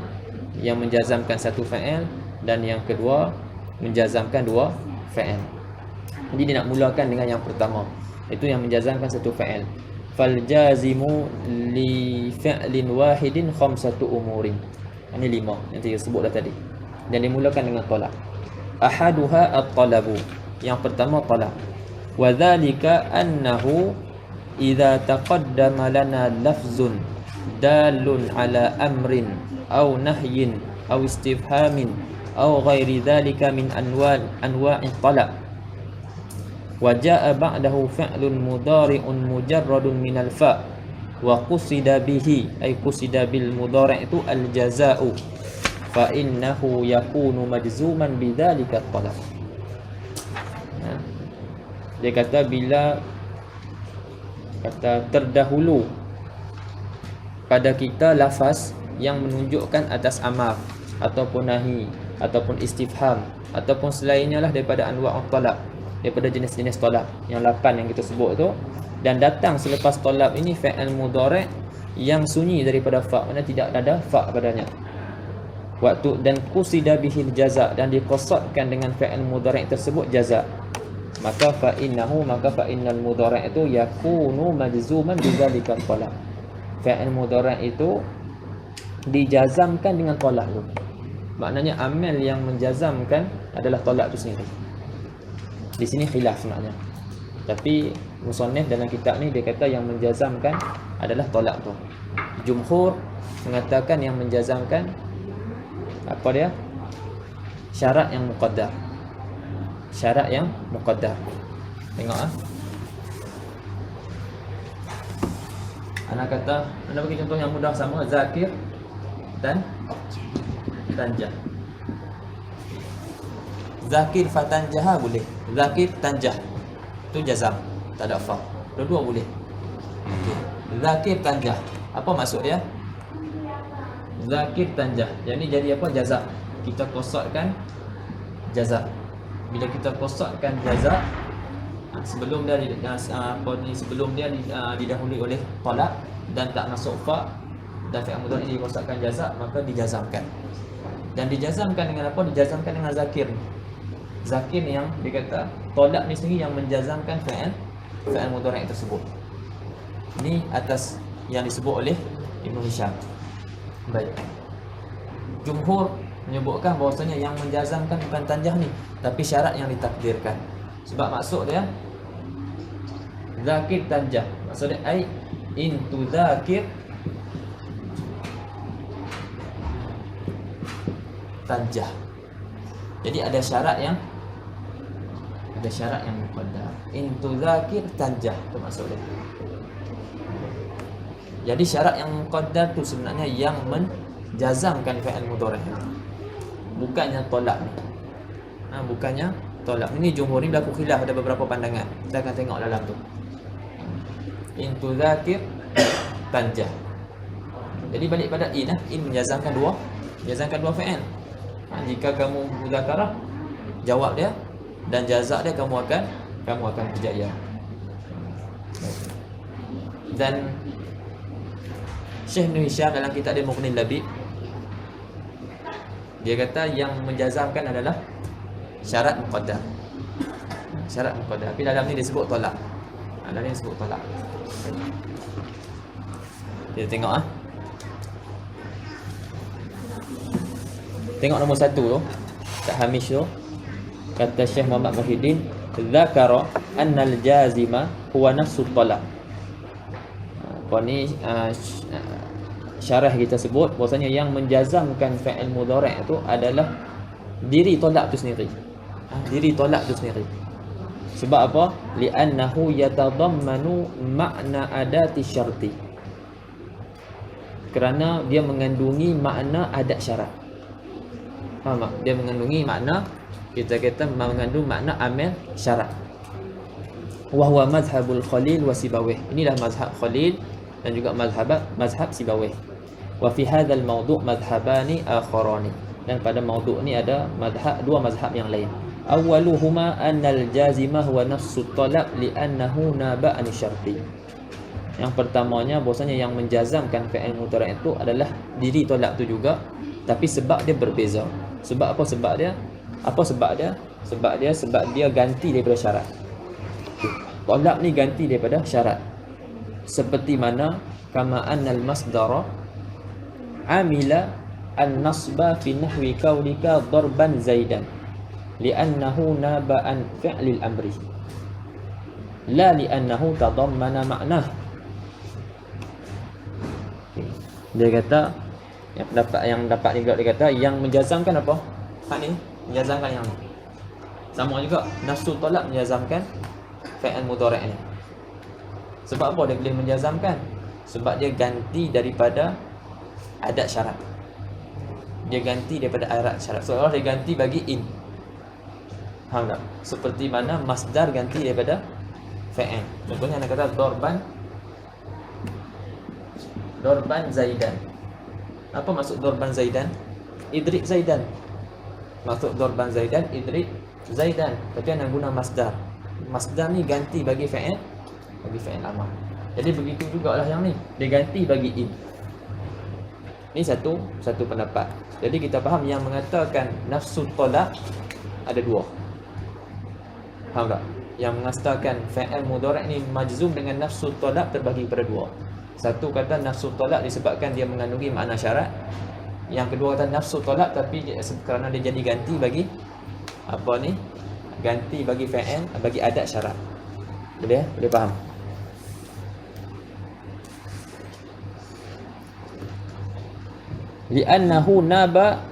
yang menjazamkan satu fi'il dan yang kedua menjazamkan fa'il. Jadi dia nak mulakan dengan yang pertama. Itu yang menjazamkan satu fa'il. Fal jazimu li fi'lin wahidin khamsatu umurin. Ini 5 yang saya sebut dah tadi. Dan dimulakan dengan talab. Ahaduha at-talabu. Yang pertama talab. Wa dzalika annahu idza taqaddama lana lafzun dalun ala amrin aw nahyin aw istifhamin aw ghairi dzalika min anwa'i talab wa jaa ba'dahu fi'lun mudhari'un mujarradun minal fa' wa qusida bihi ay qusida bil mudhari' itu al jazaa'u fa innahu yakunu majzuman bidzalika talab. Dia kata bila kata terdahulu pada kita lafaz yang menunjukkan atas amar ataupun nahi ataupun istifham ataupun selainnya lah daripada anwa' talab, daripada jenis-jenis talab yang 8 yang kita sebut tu, dan datang selepas talab ini fi'il mudhari' yang sunyi daripada fa', mana tidak ada fa' padanya. Waktu dan qusida bihil jaza', dan diqasadkan dengan fi'il mudhari' tersebut jaza', maka fa innal mudhari' itu yakunu majzuman bidzalika talab. Fi'il mudhari' itu dijazamkan dengan talab tu. Maknanya amal yang menjazamkan adalah talab tu sendiri. Di sini khilaf maknanya. Tapi musannif dalam kitab ni dia kata yang menjazamkan adalah talab tu. Jumhur mengatakan yang menjazamkan apa dia? Syarat yang muqaddar. Syarat yang muqaddar. Tengok Anak kata, anda bagi contoh yang mudah sama, zakir dan tanjah. Zakir fatanjah boleh. Zakir tanjah tu jazam, tak ada fa. Dua-dua boleh. Okey. Zakir tanjah. Apa maksud dia? Zakir tanjah. Yang ni jadi apa? Jazam. Kita qasadkan jazam. Bila kita qasadkan jazam, sebelum dia sebelum dia didahului oleh talab dan tak masuk fa dan fi'il mudhari' diqasadkan jazam, maka dijazamkan. Dan dijazamkan dengan apa? Dijazamkan dengan zakir. Zakir yang dikata talab ni sendiri yang menjazamkan fi'il mudhari' tersebut. Ini atas yang disebut oleh Ibn Hisham. Baik. Jumhur menyebutkan bahawasanya yang menjazamkan bukan tanjah ni, tapi syarat yang ditakdirkan. Sebab maksud dia zakir tanjah. Maksud dia ai intu zakir tanjah. Jadi ada syarat yang muqaddar. Intu zakir tanjah, itu maksud dia. Jadi syarat yang muqaddar tu sebenarnya yang menjazamkan fi'il mudhari', bukannya talab ni. Bukannya talab. Ini jumhur ni berlaku khilaf, ada beberapa pandangan. Kita akan tengok dalam tu. Intu zakir tanjah. Jadi balik pada in menjazamkan dua fi'il. Jika kamu mudzakarah, jawab dia, dan jazak dia kamu akan berjaya. Dan Syekh Ibn Hisham dalam kitab dia Mughni Labib, dia kata yang menjazamkan adalah syarat muqaddar. Syarat muqaddar. Tapi dalam ni disebut talab. Dalam ni disebut talab. Kita tengok Tengok nombor 1 tu, kat hamish tu, kata Syekh Muhammad Muhyiddin, dzakara annal jazima huwa nafsu talab. Apa ni syarah kita sebut bahwasanya yang menjazamkan fi'il mudhari' itu adalah diri talab tu sendiri. Diri talab tu sendiri. Sebab apa? Li'annahu yatadammanu makna adati syarti. Kerana dia mengandungi makna adat syarat. Faham tak? Dia mengandungi makna, kita kata mengandung makna amal syarat. Wa huwa mazhabul Khalil wa Sibawayh. Inilah mazhab Khalil dan juga mazhab Sibawayh. Wa fi hadzal mawdu' madhhabani akharani. Dan pada mawdu' ni ada dua mazhab yang lain. Awwaluhuma annal jazimah huwa nafsu talab li'annahu naba' an syarti. Yang pertamanya bahwasanya yang menjazamkan fi'il mudhari' itu adalah diri talab tu juga, tapi sebab dia berbeza. Sebab apa sebab dia? Sebab dia ganti daripada syarat. Talab ni ganti daripada syarat. Seperti mana kama annal masdara amila an-nasba fi nahwi qaulika darban zaidan li'annahu naba an fi'lil amri la li'annahu tadammana ma'nah. Dia kata yang dapat juga dia kata yang menjazamkan apa? Hak ni menjazamkan yang ni. Sama juga nafsu talab menjazamkan fi'il mudhari' ni. Sebab apa dia boleh menjazamkan? Sebab dia ganti daripada adat syarat. Dia ganti daripada adat syarat. Seolah dia ganti bagi in. Faham tak? Seperti mana masdar ganti daripada fi'il. Contohnya nak kata Dorban Zaidan. Apa maksud Dorban Zaidan? Idrib Zaidan. Maksud Dorban Zaidan, idrib Zaidan. Tapi nak guna masdar. Masdar ni ganti bagi fi'il amar. Jadi begitu jugalah yang ni. Dia ganti bagi in. Ni satu pendapat. Jadi kita faham yang mengatakan nafsu talab ada dua. Faham tak? Yang mengatakan fi'il mudhari' ni majzum dengan nafsu talab terbagi kepada dua. Satu kata nafsu talab disebabkan dia mengandungi makna syarat. Yang kedua kata nafsu talab tapi kerana dia jadi ganti bagi apa ni? Ganti bagi fi'il, bagi adat syarat. Boleh faham? Li'annahu naba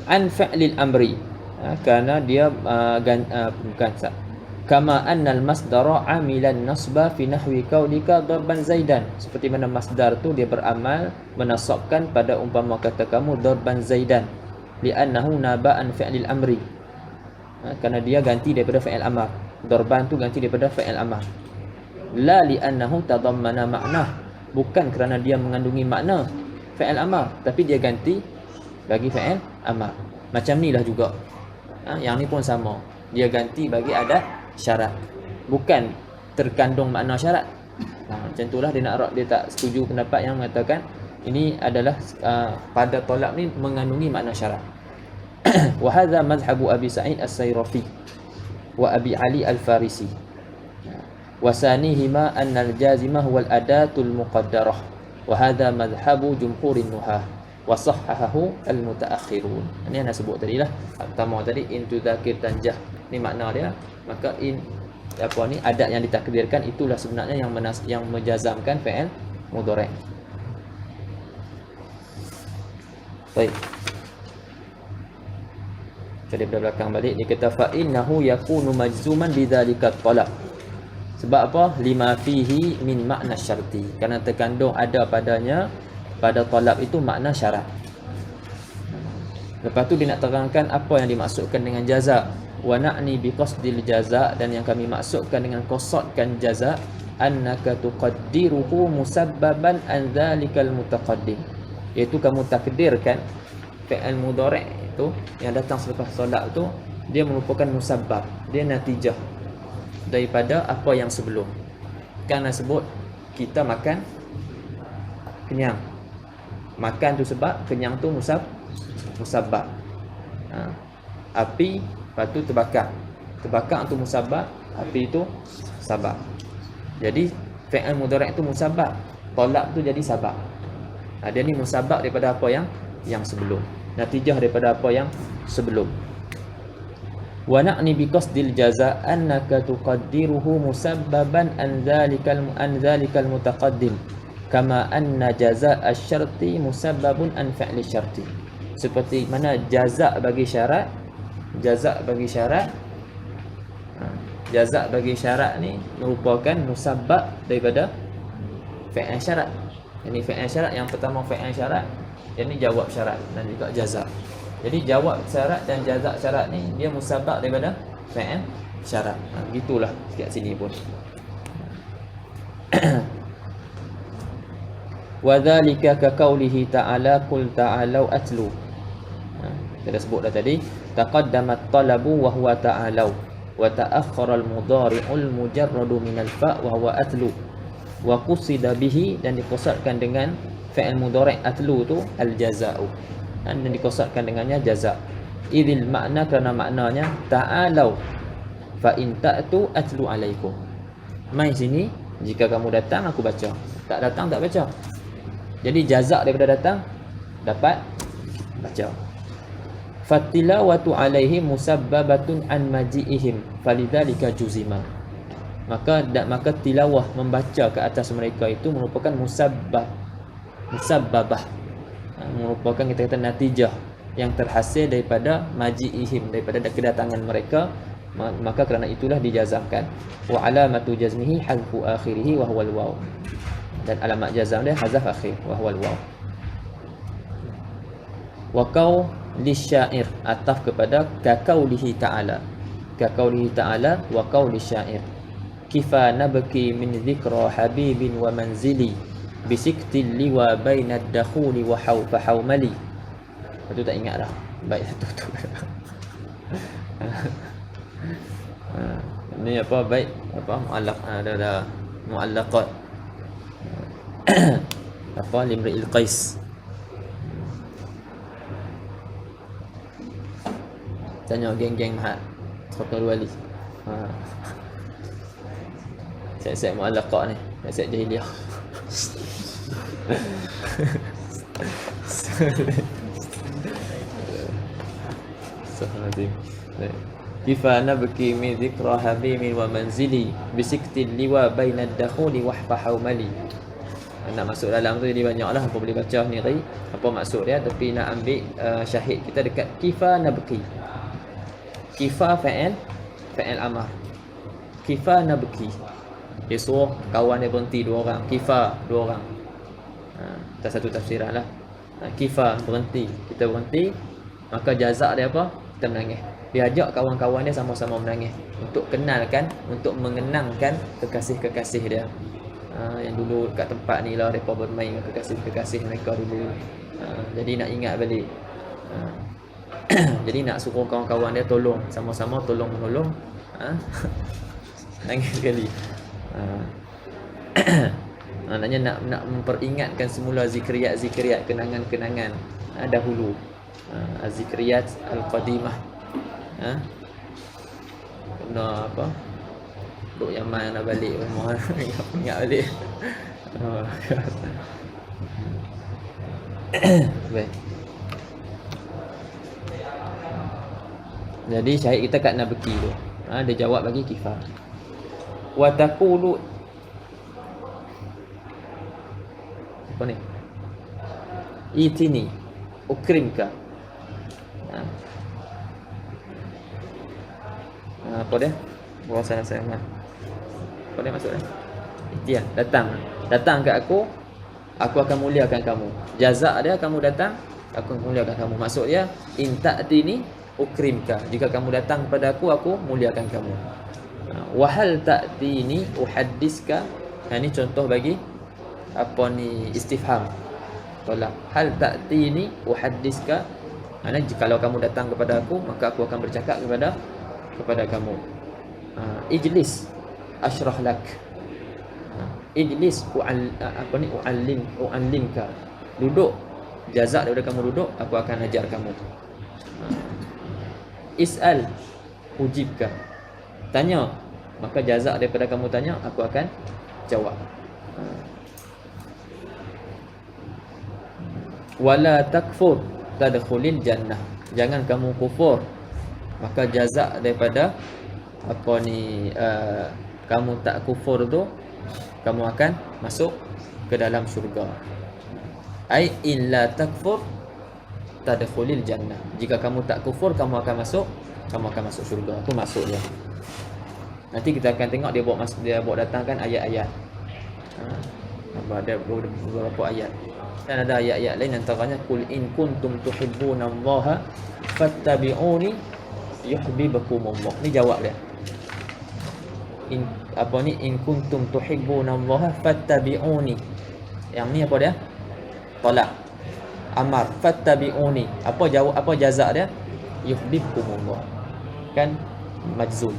an fi'lil amri. Kerana dia bukan kama annal masdara amilan nasba fi nahwi qaulika darban zaidan. Seperti mana masdar tu dia beramal menasabkan pada umpama kata kamu darban zaidan. Li'annahu naba an fi'lil amri. Kerana dia ganti daripada fi'il amar. Darban tu ganti daripada fi'il amar. La li'annahu tadammana ma'nah. Bukan kerana dia mengandungi makna fi'il amar, tapi dia ganti bagi fi'il amar. Macam ni lah juga. Yang ni pun sama. Dia ganti bagi adat syarat. Bukan terkandung makna syarat. Macam itulah dia tak setuju pendapat yang mengatakan ini adalah pada talab ni mengandungi makna syarat. Wa hadza madhhabu Abi Sa'id As-Sayrafi wa Abi Ali Al-Farisi. Wa sanihima anna al-jazimah wal adatul muqaddarah. Wa hadza madhhabu jumhurin nuhah wa sahhahahu al-mutaakhirun. Ini yang saya sebut tadi lah. Pertama tadi in tudzakir tanjah. Ni makna dia. Maka in apa ni adat yang ditakdirkan itulah sebenarnya yang menjazamkan fi'il mudhari'. Baik. Jadi pada belakang balik dia kata fa innahu yakunu majzuman bidzalika talab. Sebab apa? Lima fihi min makna syarti. Kerana terkandung ada padanya pada talab itu makna syarat. Lepas tu dia nak terangkan apa yang dimaksudkan dengan jaza. Wa na'ni bi qasdil jaza, dan yang kami maksudkan dengan qasadkan jaza annaka tuqaddiruhu musabbaban an dzalikal mutaqaddim. Iaitu kamu takdirkan fi'il mudhari' itu yang datang selepas solat tu dia merupakan musabbab, dia natijah daripada apa yang sebelum. Kerana sebut kita makan kenyang. Makan tu sebab, kenyang tu musabbab. Api lepas tu terbakar. Terbakar tu musabbab, api itu sabab. Jadi fi'il mudhari' itu musabbab, talab tu jadi sabab. Dia ni musabbab daripada apa yang sebelum. Natijah daripada apa yang sebelum. Wa na'ni bi qasdil jaza annaka tuqaddiruhu musabbaban an dzalikal mutaqaddim kama anna jazaa asy-syarti musabbabun an fi'li syarti. Seperti mana jaza bagi syarat, jaza bagi syarat ni merupakan musabbab daripada fi'il syarat. Ini fi'il syarat yang pertama, fi'il syarat, yang ni jawab syarat dan juga jaza. Jadi jawab syarat dan jaza syarat ni dia musabbab daripada fi'il syarat. Begitulah dekat sini pun. Wa dzalika ka qaulihi ta'ala qul ta'alu atlu. Kita dah sebut dah tadi, taqaddamat talabu wa huwa ta'alu wa ta'akhkhara al-mudhari'ul mujarradu min al-fa' wa huwa atlu wa qusida bihi, dan diqasadkan dengan fi'il mudhari' atlu tu al-jaza'u, dan diqasadkan dengannya jaza'. Idil makna kerana maknanya ta'alau fa in ta'tu atlu alaikum. Mai sini, jika kamu datang aku baca. Tak datang tak baca. Jadi jazak daripada datang dapat baca. Fatilawatu alaihim musabbabatun an maji'ihim falidzalika juzima. Maka tilawah membaca ke atas mereka itu merupakan musabbabah, merupakan kita kata natijah yang terhasil daripada maji'ihim, daripada kedatangan mereka. Maka kerana itulah dijazamkan. Wa alamatu jazmihi hadfu akhirih wa huwal waw. Dan alamat jazam dia hazaf akhir wa huwal waw. Wa qaul lisyair, ataf kepada kaqaulihi ta'ala. Kaqaulihi ta'ala wa qaul lisyair. Kifa nabki min dhikra habibin wa manzili bisiktil liwa bainad dakhuli wa hawmali. Itu tak ingat dah. Baik satu tu. Ni apa baik apa muallaq ada muallaqat apa limri'il qais. Tanya geng-geng Mahat Khatul Wali. Saya muallaqat ni, saya jahiliah. Astagfirullahaladzim. Kifa nabki min dhikra habibin wa manzili bisiktil liwa bainad dakhuli wahfa hawmali. Nak masuk dalam tu jadi banyaklah apa boleh baca ni tadi apa maksud dia, tapi nak ambil syahid kita dekat kifa nabki. Kifa fa'il amar. Kifa nabki. Dia suruh kawan dia berhenti 2 orang. Kifa 2 orang. Tak satu tafsiran lah. Kifa berhenti, kita berhenti, maka jazak dia apa? Kita menangis. Dia ajak kawan-kawan dia sama-sama menangis untuk kenalkan, untuk mengenangkan kekasih-kekasih dia. Yang dulu kat tempat ni lah mereka bermain dengan kekasih-kekasih mereka dulu. Jadi nak ingat balik. Jadi nak suruh kawan-kawan dia tolong, sama-sama tolong menolong. Nangis sekali. Maknanya nak memperingatkan semula zikriyat-zikriyat, kenangan-kenangan dahulu. Zikriyat al-qadimah. Kena apa? Duk Yaman nak balik rumah. Ingat balik. Baik. Jadi syahid kita kat nabki tu. Dia jawab bagi kifah. Wa taqulu apa ni? Itini ukrimka. Apa dia? Bawa sana sayang. Apa dia maksud dia? Itian, datang ke aku akan muliakan kamu. Jazak dia kamu datang, aku akan muliakan kamu. Maksud dia in ta'tini ukrimka. Jika kamu datang kepada aku muliakan kamu. Wa hal ta'tini uhaddiska. Ini contoh bagi apa ni istifham. Tolak. Hal ta'tini uhaddiska. Kalau kamu datang kepada aku, maka aku akan bercakap kepada kamu. Ijlis asyrah lak. Ijlis u'allimka. Duduk. Jazak daripada kamu duduk, aku akan ajar kamu. Is'al ujibka. Tanya, maka jazak daripada kamu tanya, aku akan jawab. Wala takfur tadkhulil jannah. Jangan kamu kufur, maka jazak daripada apa ni kamu tak kufur tu, kamu akan masuk ke dalam syurga. Ai illa takfur tadkhulil jannah. Jika kamu tak kufur, kamu akan masuk syurga. Itu maksud dia. Nanti kita akan tengok dia bawa datangkan ayat-ayat. Ada beberapa ayat. Dan ada ayat-ayat lain antaranya qul in kuntum tuhibbunallaha fattabi'uni yuhibbukumullah. Ni jawab dia. In kuntum tuhibbunallaha fattabi'uni. Yang ni apa dia? Tolak. Amar fattabi'uni. Apa jazak dia? Yuhibbukumullah. Kan majzul.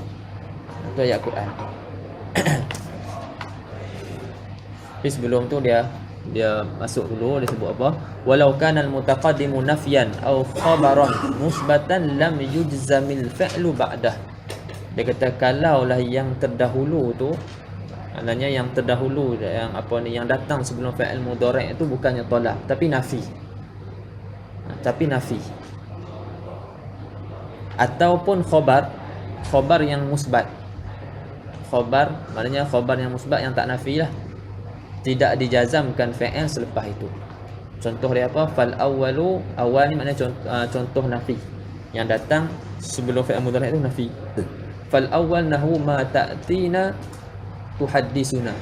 Itu ayat Quran. Tapi sebelum tu dia Dia masuk dulu, dia sebut apa? Walau kana al-mutaqaddimu nafyan aw khabaran musbatan lam yujzamil fi'lu ba'dah. Dia kata kalaulah yang terdahulu tu, maknanya yang terdahulu, yang apa ni, yang datang sebelum fi'il mudhari' itu bukannya tolak tapi nafi. Tapi nafi. Ataupun khabar yang musbat. Khabar maknanya khabar yang musbat yang tak nafi lah. Tidak dijazamkan fi'il selepas itu. Contoh dia apa? Fal awwalu, awal ni maknanya contoh nafi. Yang datang sebelum fi'il mudhari' itu nafi. Fal awwal nahu ma ta'tina tuhaddisuna.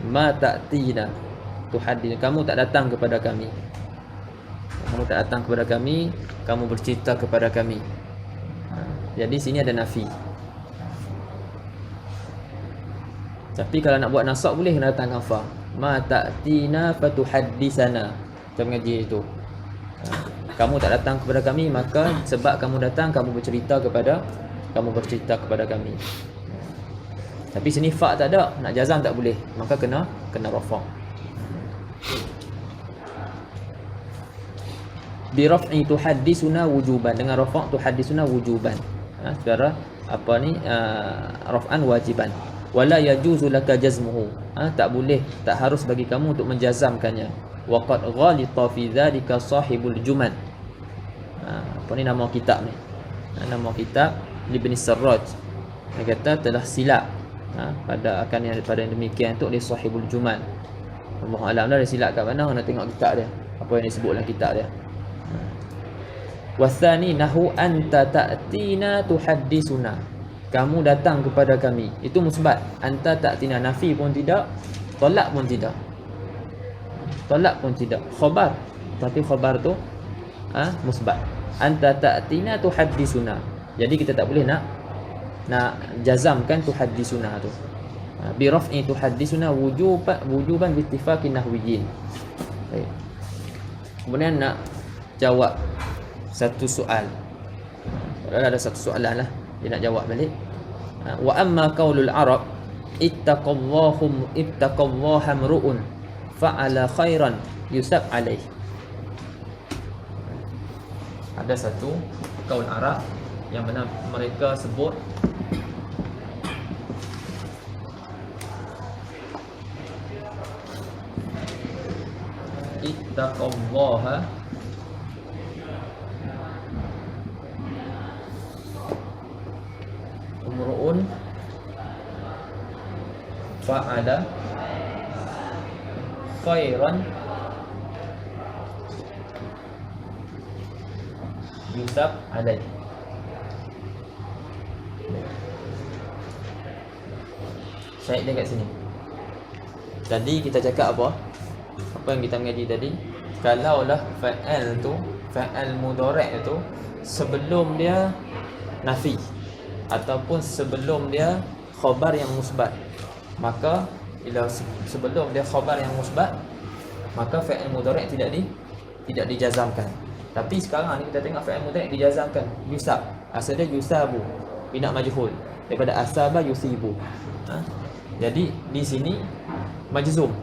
Ma ta'tina tuhaddisuna. Kamu tak datang kepada kami. Kamu tak datang kepada kami, kamu bercerita kepada kami. Jadi sini ada nafi. Tapi kalau nak buat nasab boleh kena datangkan fa. Ma ta'tina fatuhaddisana. Kita mengaji itu. Kamu tak datang kepada kami, maka sebab kamu datang kamu bercerita kepada kami. Tapi sini fa tak ada, nak jazam tak boleh, maka kena rafa'. Bi raf'i tuhaddisuna wujuban, dengan rafa' tuhaddisuna wujuban. Secara apa ni, raf'an wajiban. Wala yajuzu laka jazmuhu, tak boleh, tak harus bagi kamu untuk menjazamkannya. Wa qad ghalita fi dzalika sahibul juman. Apa ni nama kitab ni? Nama kitab Ibn Sarraj. Dia kata telah silap pada yang demikian tu, dia sahibul juman. Allah alam dah dia silap kat mana, nak tengok kitab dia. Apa yang disebut dalam kitab dia. Wasani nahu anta ta'tina tuhaddisuna. Kamu datang kepada kami, itu musbat. Anta ta'tina, nafi pun tidak, tolak pun tidak. Tolak pun tidak. Khabar, tapi khabar tu musbat. Anta ta'tina tuhaddisuna. Jadi kita tak boleh nak jazamkan tuhaddisuna tu. Bi raf'i tuhaddisuna wujuban bi ittifaqin nahwiyyin. Baik. Kemudian nak jawab satu soal. Ada satu soalan lah, dia nak jawab balik. Wa amma qaulul arab ittaqallaha mru'un fa'ala khairan yusab alaih. Ada satu qaul Arab yang mana mereka sebut ittaqallaha umru'un fa'ala khairan yusab alaih. Syahid dia kat sini. Tadi kita cakap apa? Apa yang kita mengaji tadi? Kalaulah fa'al tu, fa'al mudhari' tu sebelum dia nafi ataupun sebelum dia khabar yang musbat, maka bila sebelum dia khabar yang musbat, maka fa'il mudhari' tidak dijazamkan. Tapi sekarang ni kita tengok fa'il mudhari' dijazamkan, yusab. Asal dia yusabu, bina majhul, daripada asaba yusibu. Jadi di sini majzum.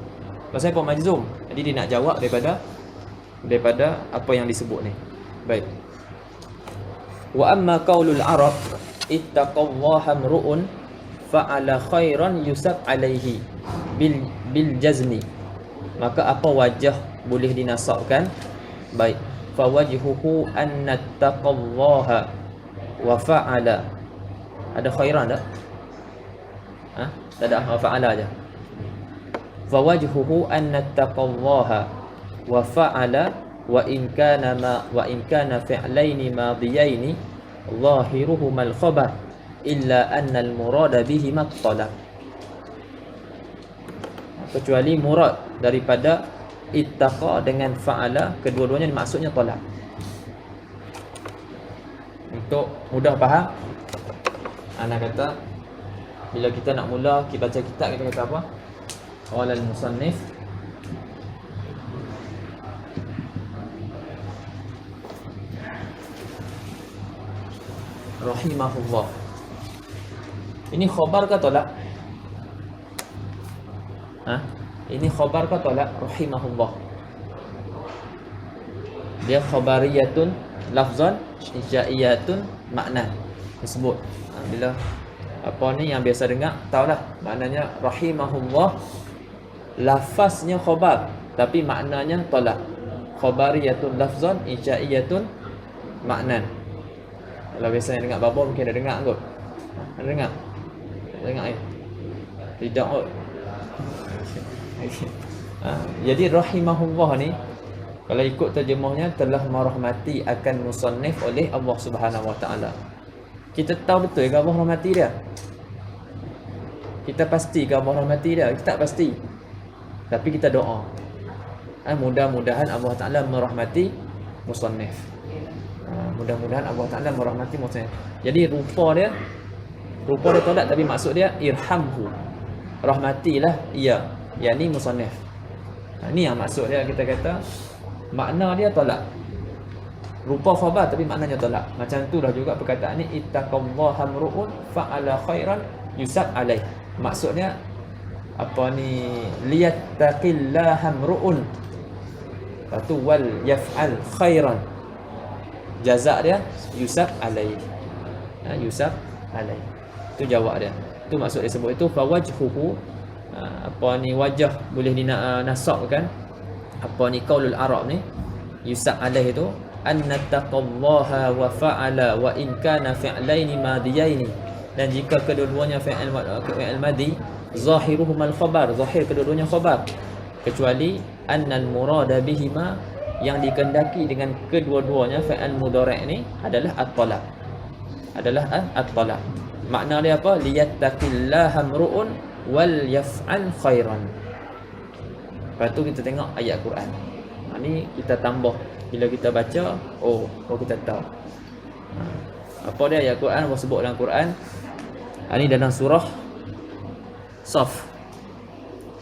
Pasal apa majzum? Jadi dia nak jawab daripada apa yang disebut ni. Baik. Wa amma qaulul arab ittaqallaha mru'un fa'ala khairan yusab alaihi bil jazmi. Maka apa wajah boleh dinasabkan? Baik. Fa wajhuhu anna taqallaha wa fa'ala. Ada khairan tak? Tak ada, fa'ala aja. Fa wajhuhu anna taqallaha wa fa'ala wa in kana fi'laini madiyaini zahiruhuma al-khabar illa anna al-murada bihima at-talab. Kecuali murad daripada ittaqa dengan fa'ala, kedua-duanya maksudnya talab. Untuk mudah faham, ana kata bila kita nak mula kita baca kitab, kita kata apa? Qala al-musannif rahimahullah. Ini khabar ke tolak? Ini khabar ke tolak? Rahimahullah. Dia khabariyatun lafzan, insya'iyatun makna. Disebut. Bila apa ni yang biasa dengar, tahulah maknanya rahimahullah. Lafaznya khabar, tapi maknanya tolak. Khabariyatun lafzan, insya'iyatun makna. Kalau biasanya dengar babo mungkin dah dengar kot. Ada dengar? Dengar ya? Tidak kot. Jadi rahimahullah ni kalau ikut terjemahnya telah merahmati akan musannif oleh Allah Subhanahu Wa Taala. Kita tahu betul ke Allah rahmati dia? Kita pasti ke Allah rahmati dia? Kita tak pasti. Tapi kita doa. Mudah-mudahan Allah Taala merahmati musannif. Mudah-mudahan Allah Taala merahmati musannif. Jadi rupa dia tolak tapi maksud dia irhamhu. Rahmatilah ia, yakni musannif. Ni yang maksud dia, kita kata makna dia tolak. Rupa khabar tapi maknanya tolak. Macam itulah juga perkataan ni ittaqallaha amru'un fa'ala khairan yusab alaih. Maksudnya apa ni, liyattaqillaha amru'un. Lepas tu wal yaf'al khairan. Jazak dia yusab alaih. Yusab alaih. Itu jawab dia. Itu maksud dia sebut itu fawajhuhu. Apa ni wajah boleh dinasabkan. Apa ni qaulul Arab ni yusab alaih itu annataqallaha wa fa'ala wa in kana fi'laini madiyaini. Dan jika kedua-duanya fi'il madi zahiruhumal khabar, zahir kedua-duanya khabar, kecuali annal murada bihima, yang dikehendaki dengan kedua-duanya fi'il mudhari' ni adalah at-talaq. Makna dia apa? Liyattaqillaha amru'un wal yaf'al khairan. Lepas tu kita tengok ayat Quran. Ni kita tambah bila kita baca, kita tahu. Apa dia ayat Quran? Allah sebut dalam Quran. Ini dalam surah Saf.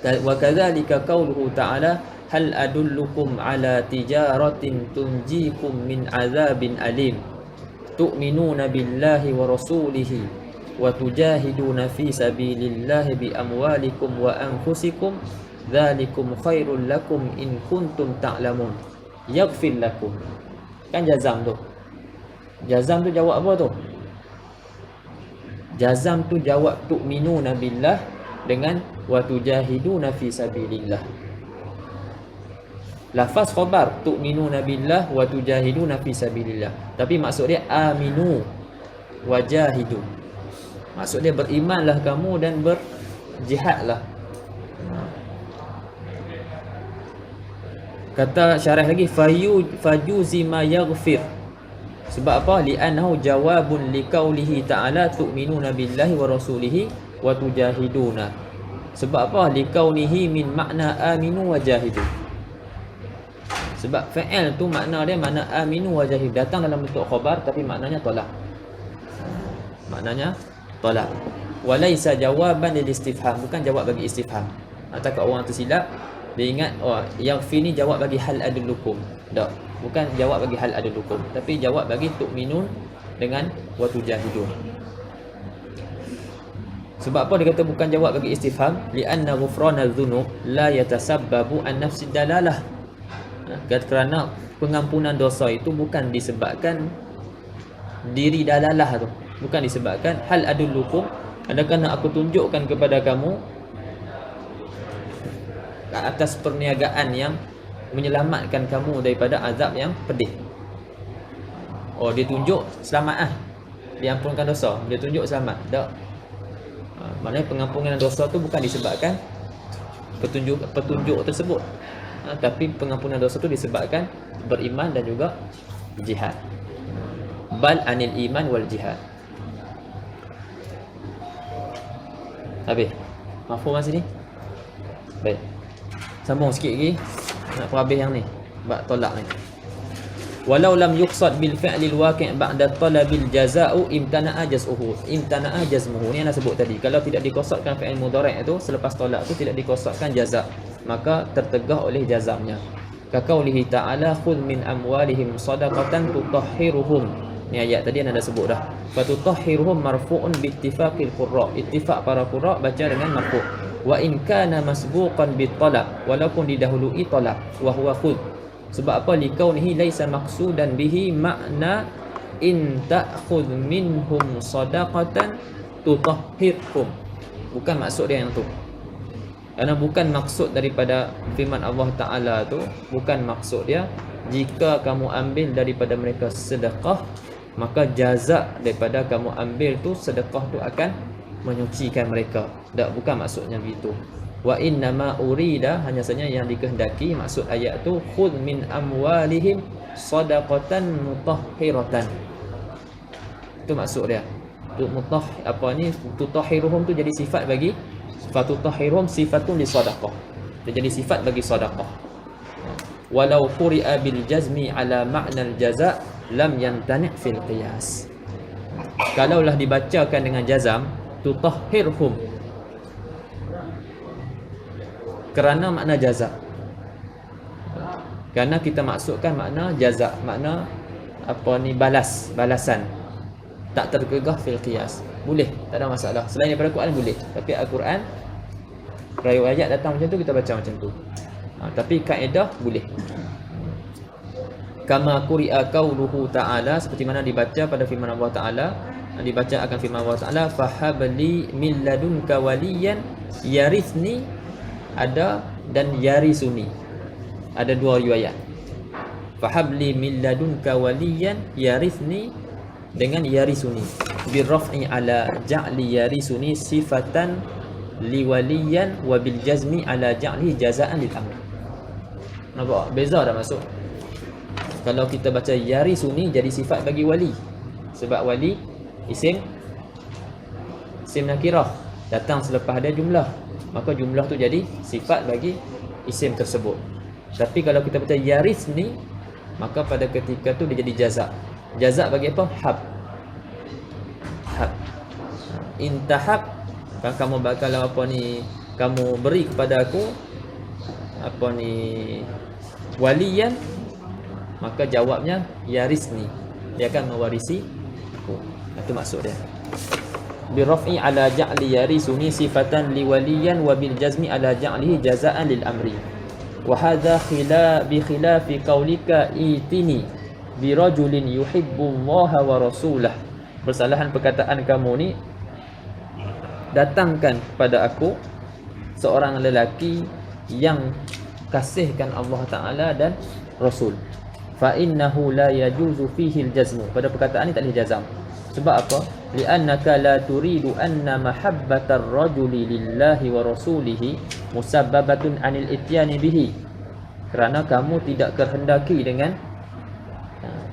Wa kadzalika qauluhu ta'ala hal adullukum ala tijaratin tunjikum min azabin alim tu'minuna billahi wa rasulihi wa tujahiduna fi sabilillahi bi amwalikum wa anfusikum dzalikum khairul lakum in kuntum ta'lamun yaghfir lakum. Kan jazam tu. Jazam tu jawab apa tu? Jazam tu jawab tu'minuna billah dengan wa tujahiduna fi sabilillah. Lafaz khabar tu'minuna billah wa tujahiduna fi sabilillah. Tapi maksud dia aminu wajahidu. Maksud dia berimanlah kamu dan berjihadlah. Kata syarah lagi fajuzi ma yaghfir. Sebab apa? Li'annahu jawabun liqaulihi ta'ala tu'minuna billahi wa rasulihi wa tujahiduna. Sebab apa? Liqaunihi min makna aminu wa jahidu. Sebab fa'il tu makna dia makna aminu wa jahidu, datang dalam bentuk khabar tapi maknanya tolak. Maknanya tolak. Walaysa jawaban lil istifham, bukan jawab bagi istifham. Takut orang tersilap, dia ingat yaghfir ni jawab bagi hal adullukum. Tak, bukan jawab bagi hal adullukum, tapi jawab bagi tu'minun dengan wa tujahidun. Sebab apa dia kata bukan jawab bagi istifham? Li'anna ghufrana dzunub la yatasabbabu an nafsi dalalah. Kerana pengampunan dosa itu bukan disebabkan diri dalalah tu, bukan disebabkan hal adullukum, adakah nak aku tunjukkan kepada kamu atas perniagaan yang menyelamatkan kamu daripada azab yang pedih. Dia tunjuk selamat diampunkan dosa, dia tunjuk selamat. Tak. Maknanya pengampunan dosa tu bukan disebabkan petunjuk tersebut, tapi pengampunan dosa tu disebabkan beriman dan juga jihad. Bal anil iman wal jihad. Habis. Mafhum masa ni? Baik. Sambung sikit lagi. Nak habis yang ni. Bab tolak ni. Walau lam yuqsad bil fi'lil waqi' ba'da talabil jazaa'u imtana'a jaz'uhu. Imtana'a jazmuhu. Ni ana sebut tadi. Kalau tidak dikosotkan fi'il mudhari' itu selepas tolak tu tidak dikosotkan jaza', maka tertegah oleh jazamnya. Ka qaulihi ta'ala khudh min amwalihim shadaqatan tutahhiruhum. Ni ayat tadi anda dah sebut dah. Fa tutahhiruhum marfu'un bi ittifaqil qurra. Ittifaq para qurra baca dengan marfu'. Wa in kana masbuqan bit talab, walaupun didahului talab, wa huwa khudh. Sebab apa? Likaunihi laisa maqsudan bihi makna in ta'khudh minhum sadaqatan tutahhirhum. Bukan maksud dia yang tu. Kerana bukan maksud daripada firman Allah Ta'ala tu, bukan maksud dia jika kamu ambil daripada mereka sedekah, maka jazak daripada kamu ambil tu, sedekah tu akan menyucikan mereka. Tak, bukan maksudnya begitu. Wa innama urida, hanya saja yang dikehendaki maksud ayat tu, khudh min amwalihim sadaqatan mutahhiratan. Itu maksud dia. Tu tutahhiruhum tu jadi sifat bagi fatutahhiruhum, sifatun li sadaqah. Dia jadi sifat bagi sedekah. Walau quri'a bil jazmi ala ma'na al jaza' lam yamtani' fil qiyas. Kalaulah dibacakan dengan jazam, tutahhirhum, kerana makna jaza'. Kerana kita maksudkan makna jaza', makna balasan. Tak tergegah fil qiyas. Boleh, tak ada masalah. Selain daripada Quran boleh. Tapi Al-Quran, ayat datang macam tu, kita baca macam tu. Tapi kaedah boleh. Kama quri'a qauluhu ta'ala, seperti mana dibaca pada firman Allah Ta'ala, dibaca akan firman Allah Ta'ala, fahabli min ladunka waliyan yarithni, ada, dan yarisuni. Ada dua riwayat. Fahabli min ladunka waliyan yarithni dengan yarisuni. Birraf'i ala ja'li yarisuni sifatan liwaliyan wa bil jazmi ala ja'li jazaan lil amr. Nampak? Beza dah masuk. Kalau kita baca yarisuni jadi sifat bagi wali. Sebab wali isim nakirah, datang selepas ada jumlah. Maka jumlah tu jadi sifat bagi isim tersebut. Tapi kalau kita baca yarisni, maka pada ketika tu dia jadi jazak. Jazak bagi apa? Hab. Intahab, kamu kalau kamu beri kepada aku waliyan, maka jawabnya yarisni, dia akan mewarisi aku. Itu maksud dia. Bi raf'i ala ja'li yarisuni sifatan li waliyan wa bil jazmi ala ja'lihi jazaan lil amri. Wa hadha khilafi qaulika itini bi rajulin yuhibbu Allah wa rasulah. Persalahan perkataan kamu ni, datangkan kepada aku seorang lelaki yang kasihkan Allah Ta'ala dan Rasul. Fa innahu la yajuzu fihi al-jazmu. Pada perkataan ni tak boleh jazam. Sebab apa? Li'annaka la turidu anna mahabbatar rajuli lillahi wa rasulihi musabbabatun anil ityani bihi. Kerana kamu tidak kehendaki dengan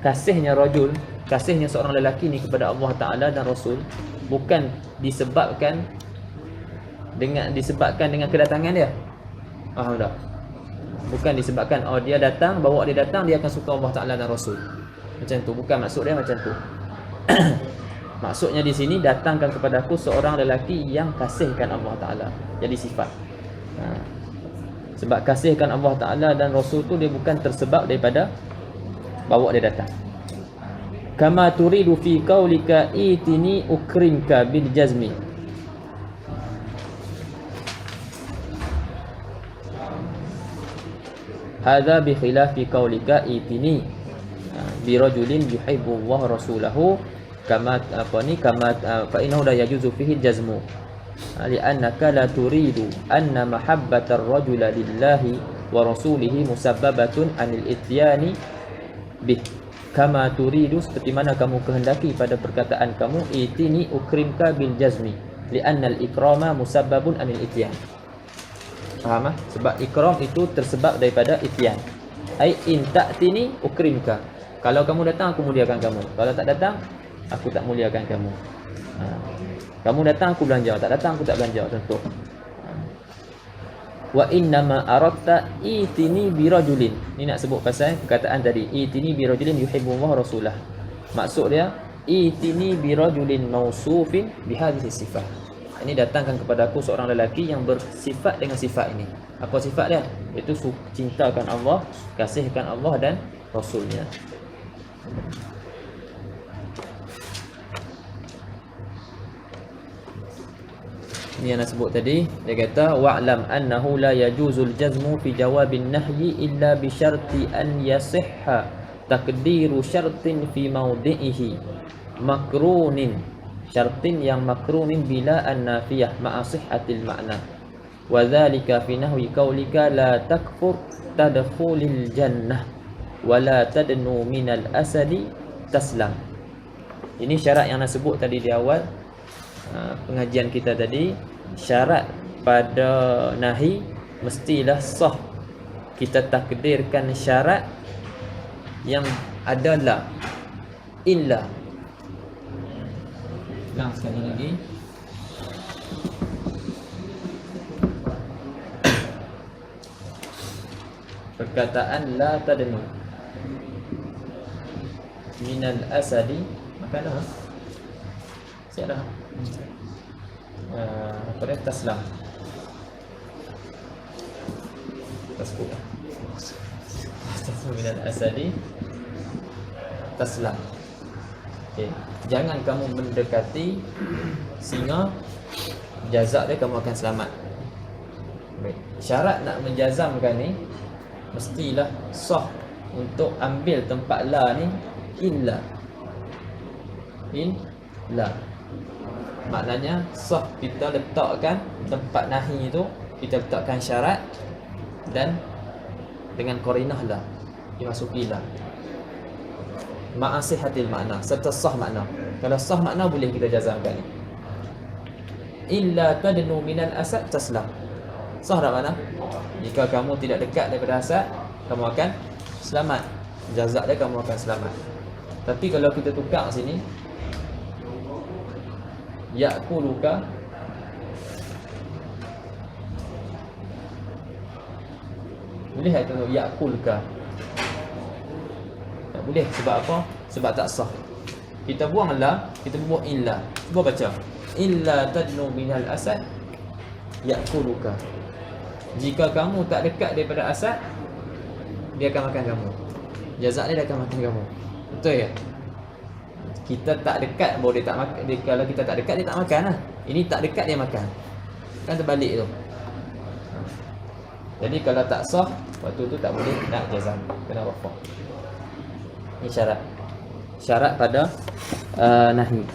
kasihnya rajul, kasihnya seorang lelaki ni kepada Allah Ta'ala dan Rasul, bukan disebabkan dengan kedatangan dia. Faham tak? Bukan disebabkan dia datang, bawa dia datang, dia akan suka Allah Ta'ala dan Rasul. Macam tu, bukan maksud dia macam tu. Maksudnya di sini, datangkan kepada aku seorang lelaki yang kasihkan Allah Ta'ala. Jadi sifat. Sebab kasihkan Allah Ta'ala dan Rasul tu, dia bukan tersebab daripada bawa dia datang. Kama turidu fi qaulika itini ukrimka bil jazmi. Hadza bi khilafi qaulika itini bi rajulin yuhibbu Allah rasulahu kama fa innahu la yajuzu fihi jazmu li'annaka la turidu anna mahabbatar rajula lillahi wa rasulihi musabbabatun anil ityani bih. Kama turidu, seperti mana kamu kehendaki pada perkataan kamu, itini ukrimka bil jazmi li'anna al-ikrama musabbabun anil ityan. Faham? Sebab ikram itu tersebab daripada ityan. Ai in ta'tini ukrimka. Kalau kamu datang, aku muliakan kamu. Kalau tak datang, aku tak muliakan kamu. Kamu datang, aku belanja. Tak datang, aku tak belanja. Contoh. Wa innama aradta itini birajulin. Ni nak sebut pasal perkataan tadi, itini birajulin yuhibbullah rasulah. Maksud dia, itini birajulin mausufin bihadhihi sifah. Ini datangkan kepada aku seorang lelaki yang bersifat dengan sifat ini. Apa sifat dia? Iaitu cintakan Allah, kasihkan Allah dan Rasulnya. Ni yang nak sebut tadi. Dia kata wa'lam annahu la yajuzul jazmu fi jawabin nahyi illa bi syarti an yasihha taqdiru syartin fi mawdi'ihi makrunin, syartin yang makrunin bila an-nafiyah ma'a sihhatil ma'na. Wa dzalika fi nahwi qaulika la takfur tadkhulil jannah wa la tadnu minal asadi taslam. Ini syarat yang nak sebut tadi di awal pengajian kita tadi. Syarat pada nahi mestilah sah. Kita takdirkan syarat yang adalah illa. Ulang sekali lagi. Perkataan la tadnu minal asadi, maka dah siap dah. Pada taslam tasbuk tasbuk minal asadi taslam. Okay. Jangan kamu mendekati singa, jazak dia kamu akan selamat. Baik. Syarat nak menjazamkan ni mestilah sah untuk ambil tempat la ni illa. Maknanya sah kita letakkan tempat nahi itu, kita letakkan syarat dan dengan qarinah lah dimasuki lah ma'asihatil makna, serta sah makna. Kalau sah makna boleh kita jazamkan ni. Illa tadnu minal asad taslam. Sah tak makna? Jika kamu tidak dekat daripada asad, kamu akan selamat. Jazak dia kamu akan selamat. Tapi kalau kita tukar sini, ya'kuluka, boleh tak tengok ya'kulka? Tak boleh. Sebab apa? Sebab tak sah. Kita buang la, kita buang illa. Cuba baca. Illa tadnu minal asad ya'kuluka. Jika kamu tak dekat daripada asad, dia akan makan kamu. Jazak dia akan makan kamu. Betul ya? Kita tak dekat baru dia tak makan. Kalau kita tak dekat dia tak makan lah. Ini tak dekat dia makan. Kan terbalik tu. Jadi kalau tak sah, waktu tu tak boleh nak jazam, kena rafa'. Ini syarat. Syarat pada nahi.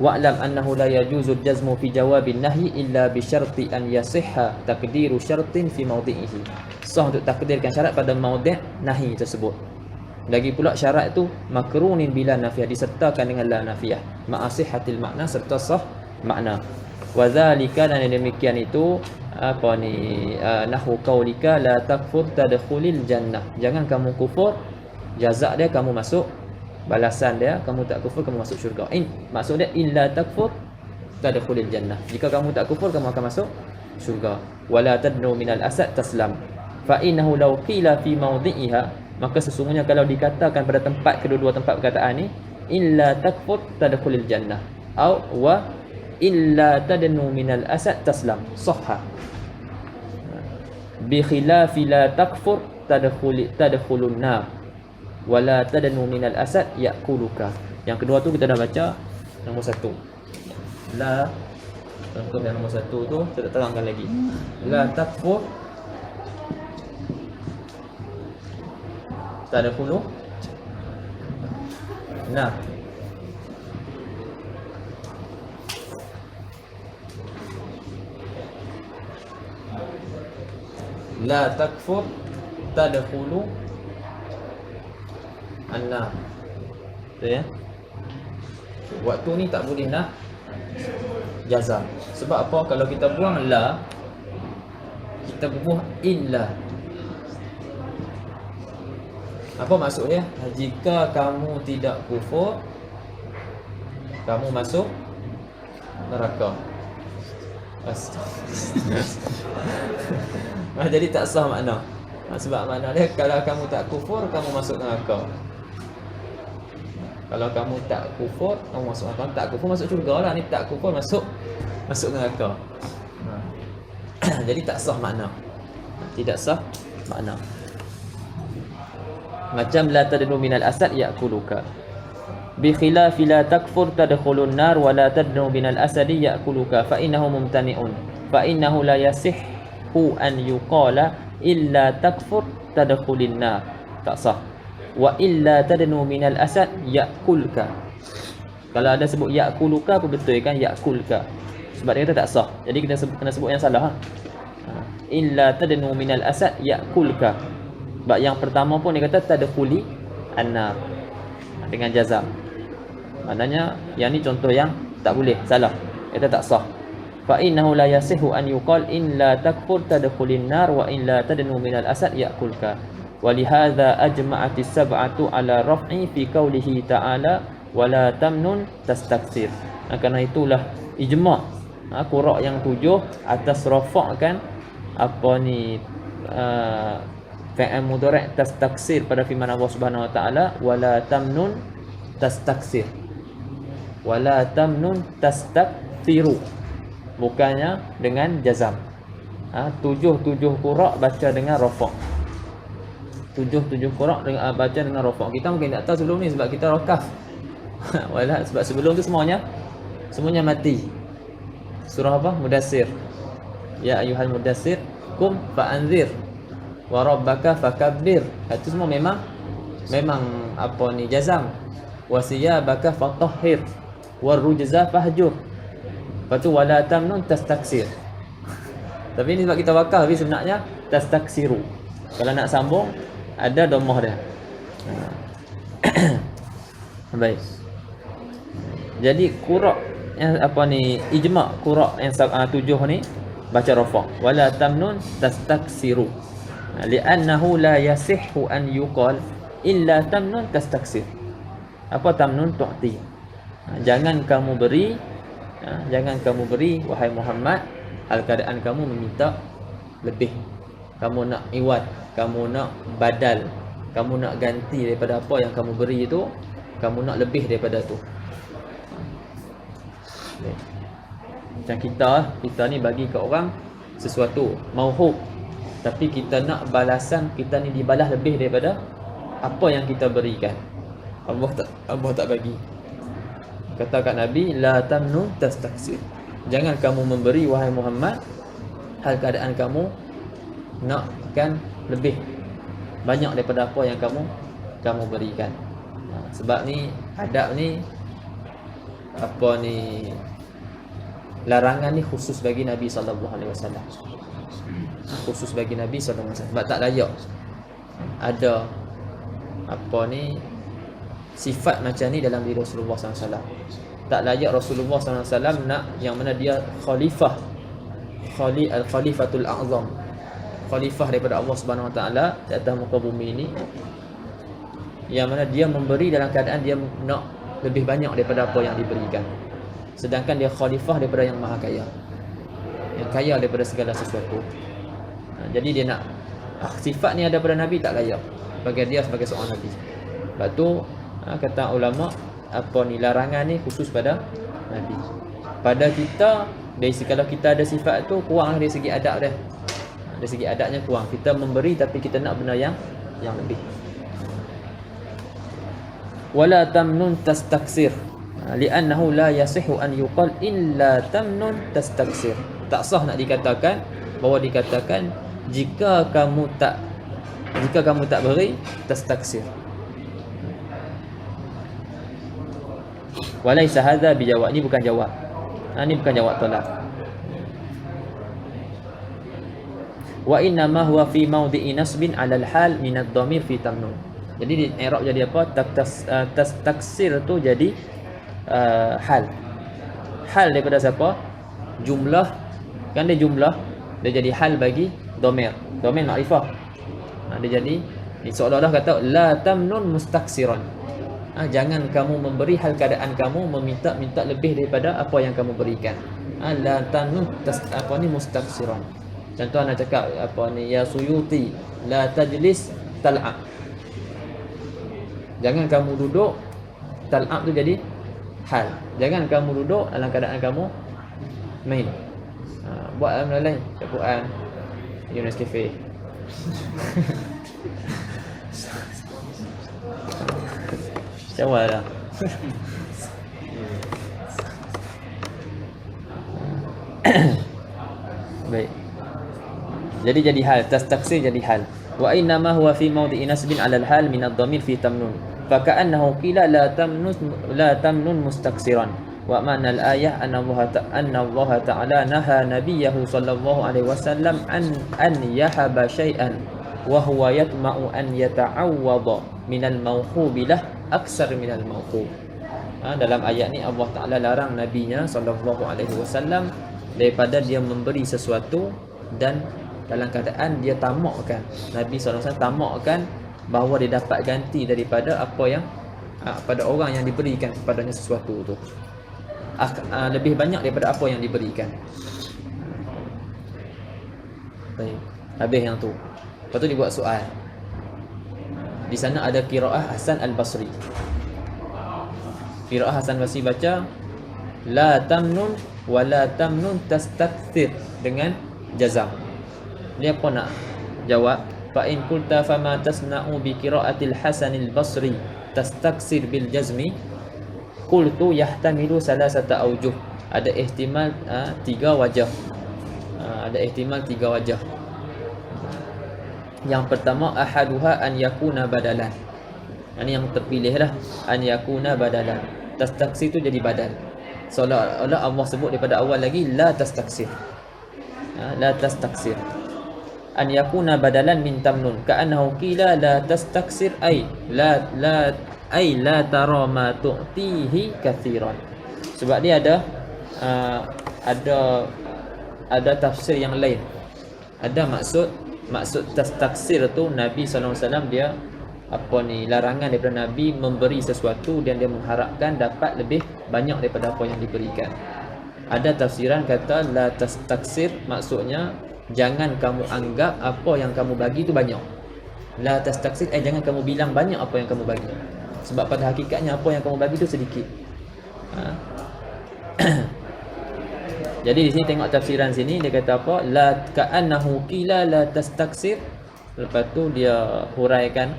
Wa'lam annahu la yajuzu al-jazmu fi jawabin nahyi illa bi syarti an yasihha taqdiru syartin fi mawdi'ihi. Sah untuk takdirkan syarat pada mawdi' nahi tersebut. Lagi pula syarat itu makrunin bila nafiyah, disertakan dengan la nafiyah ma'asihatil makna, serta sah makna. Wa dzalika, dan demikian itu apa ni nahwu qaulika la takfur tadkhulil jannah. Jangan kamu kufur, jazak dia kamu masuk, balasan dia kamu tak kufur kamu masuk syurga. Maksud dia illa takfur tadkhulil jannah. Jika kamu tak kufur kamu akan masuk syurga. Wala tadnu minal asad taslam. Fa innahu law qila fi mawdi'iha, maka sesungguhnya kalau dikatakan pada tempat kedua-dua tempat perkataan ni, illa takfur tadkhulil jannah au wa illa tadnu minal asad taslam, sahha. Bi khilafi la takfur tadkhulun nar wa la tadnu minal asad ya'kuluka. Yang kedua tu kita dah baca nombor 1. La contoh yang nombor 1 tu kita terangkan lagi. La takfur tadkhulu nah, la takfur tadkhulu anna. Betul ya? Waktu ni tak boleh nak jazam. Sebab apa? Kalau kita buang la, kita buang illa. Apa maksudnya? Jika kamu tidak kufur, kamu masuk neraka. Jadi tak sah makna. Sebab makna dia kalau kamu tak kufur, kamu masuk neraka. Kalau kamu tak kufur, kamu masuk neraka. Tak kufur masuk syurga lah. Ni tak kufur masuk neraka. Jadi tak sah makna. Tidak sah makna. Macam la tadnu minal asad ya'kuluka. Bi khilafi la takfur tadkhulun nar wa la tadnu minal asadi ya'kuluka fa innahu mumtani'un. fa innahu la yasihhu an yuqala illa takfur tadkhulin nar. Tak sah. Wa illa tadnu minal asad yakulka. Kalau ada sebut yakuluka pun betul kan, yakulka. Sebab dia kata tak sah. Jadi kita kena sebut yang salah. Illa tadnu minal asad yakulka. Sebab yang pertama pun dia kata tadkhuli annar dengan jazam. Maknanya yang ni contoh yang tak boleh, salah. Kita tak sah. Fa innahu la yasihu an yuqal illa takfur tadkhulin nar wa illa tadnu minal asad yakulka. Wa lihadza ajma'at as-sab'atu ala raf'i fi qawlihi ta'ala wala tamnun tastakthir. Karena itulah ijma' qura' yang 7 atas rafa'kan apa ni fi'il mudhari' tastakthir pada firman Allah Subhanahu wa taala wala tamnun tastakthir. Wala tamnun tastakthiru. Bukannya dengan jazam. 7 qura' baca dengan rafa'. 7 qura' dengan baca dengan rafa'. Kita mungkin tak tahu sebelum ni sebab kita rakaf. Wala sebab sebelum tu semuanya mati. Surah apa? Mudassir. Ya ayyuhal mudassir kum fa'anzir wa rabbaka fakabbir. Itu semua memang apa ni jazam. Wa siyabaka fatahhir war rujza fahjur. Lepas tu wala tamnun tastaksir. Tapi ni sebab kita wakaf, tapi sebenarnya tastaksiru. Kalau nak sambung ada dhammah dia. Baik. Jadi qura' yang apa ni ijma' qura' yang 7 ni baca rafa'. Wala tamnun tastaksiru. Li'annahu la yasihhu an yuqal illa tamnun tastaksir. Apa tamnun tu'ti? Jangan kamu beri wahai Muhammad hal keadaan kamu meminta lebih. Kamu nak iwad, kamu nak badal, kamu nak ganti daripada apa yang kamu beri itu, kamu nak lebih daripada tu. Macam kita ni bagi ke orang sesuatu mauhub, tapi kita nak balasan kita ni dibalas lebih daripada apa yang kita berikan. Allah tak bagi. Kata kat Nabi, la tamnu tastaksir. Jangan kamu memberi wahai Muhammad hal keadaan kamu nakkan lebih banyak daripada apa yang kamu berikan. Sebab ni adab ni apa ni larangan ni khusus bagi Nabi sallallahu alaihi wasallam. Khusus bagi Nabi sallallahu alaihi wasallam. Sebab tak layak ada apa ni sifat macam ni dalam diri Rasulullah SAW. Tak layak Rasulullah SAW nak yang mana dia Khalifatul A'zam, khalifah daripada Allah Subhanahu Wa Taala di atas muka bumi ini, yang mana dia memberi dalam keadaan dia nak lebih banyak daripada apa yang diberikan. Sedangkan dia khalifah daripada yang maha kaya, yang kaya daripada segala sesuatu. Jadi dia nak sifat ni ada pada Nabi tak layak bagi dia sebagai seorang Nabi. Lepas tu kata ulama apa ni larangan ni khusus pada Nabi. Pada kita kalau kita ada sifat tu kuranglah dari segi adab dia. Dari segi adabnya kurang. Kita memberi tapi kita nak benda yang lebih. Wala tamnun tastaksir. Li'annahu la yasihu an yuqal illa tamnun tastaksir. Tak sah nak dikatakan jika kamu tak beri tastaksir. Walaysa hadza bijawab. Ini bukan jawab. Ini bukan jawab tolak. Wa inna ma huwa fi mawdi'i nasbin 'ala al-hal min ad-dhamir fi tamnun. Jadi di i'rab jadi apa? Taksir tu jadi hal. Hal daripada siapa? Jumlah. Kan dia jumlah, dia jadi hal bagi dhamir. Dhamir makrifah. Dia jadi seolah-olah kata la tamnun mustaksiran. Jangan kamu memberi hal keadaan kamu minta lebih daripada apa yang kamu berikan. La tamnun mustaksiran. Contoh nak cakap ya Suyuti la tajlis tal'ab. Jangan kamu duduk, tal'ab tu jadi hal. Jangan kamu duduk dalam keadaan kamu main. Buat benda lain, Quran, Yunus Cafe. Jawab lah. Baik. Jadi hal, tastaksir jadi hal. Wa innama huwa fi mawdi'i nasbin 'ala al-hal min ad-dhamir fi tamnun. Fa ka'annahu qila la tamnun mustaksiran. Wa ma'na al-ayah anna Allah ta'ala naha nabiyahu sallallahu alaihi wasallam an yahaba syai'an wa huwa yatma'u an yata'awwadha min al-mawqubi lah aksar min al-mawqub. Dalam ayat ni Allah Ta'ala larang nabinya sallallahu alaihi wasallam daripada dia memberi sesuatu dan dalam keadaan dia tamakkan. Nabi sallallahu alaihi wasallam tamakkan bahawa dia dapat ganti daripada apa yang pada orang yang diberikan kepadanya sesuatu tu. Lebih banyak daripada apa yang diberikan. Baik. Habis yang tu. Lepas tu dibuat soal. Di sana ada qiraah Hasan Al-Basri. Qiraah Hasan Al-Basri baca la tamnun wa la tamnun tastakthir dengan jazam. Dia apa nak jawab? Fa in qulta fama tasna'u bi qiraatil Hasan Al-Basri tastaksir bil jazmi qultu yahtamilu salasata aujuh. Ada ihtimal tiga wajah. Ada ihtimal tiga wajah. Yang pertama ahaduha an yakuna badalan. Ini yang terpilihlah an yakuna badalan. Tastaksir tu jadi badal. Seolah-olah Allah sebut daripada awal lagi la tastaksir. La tastaksir. An yakuna badalan min tamnun ka'annahu qila la tastaksir ay la tara ma tu'tihi kathiran. Sebab dia ada tafsir yang lain. Ada maksud tastaksir tu Nabi sallallahu alaihi wasallam dia larangan daripada Nabi memberi sesuatu dan dia mengharapkan dapat lebih banyak daripada apa yang diberikan. Ada tafsiran kata la tastaksir maksudnya jangan kamu anggap apa yang kamu bagi itu banyak. La tastaksir jangan kamu bilang banyak apa yang kamu bagi. Sebab pada hakikatnya apa yang kamu bagi itu sedikit. Jadi di sini tengok tafsiran sini dia kata apa? La ka'annahu qila la tastaksir. Lepas tu dia huraikan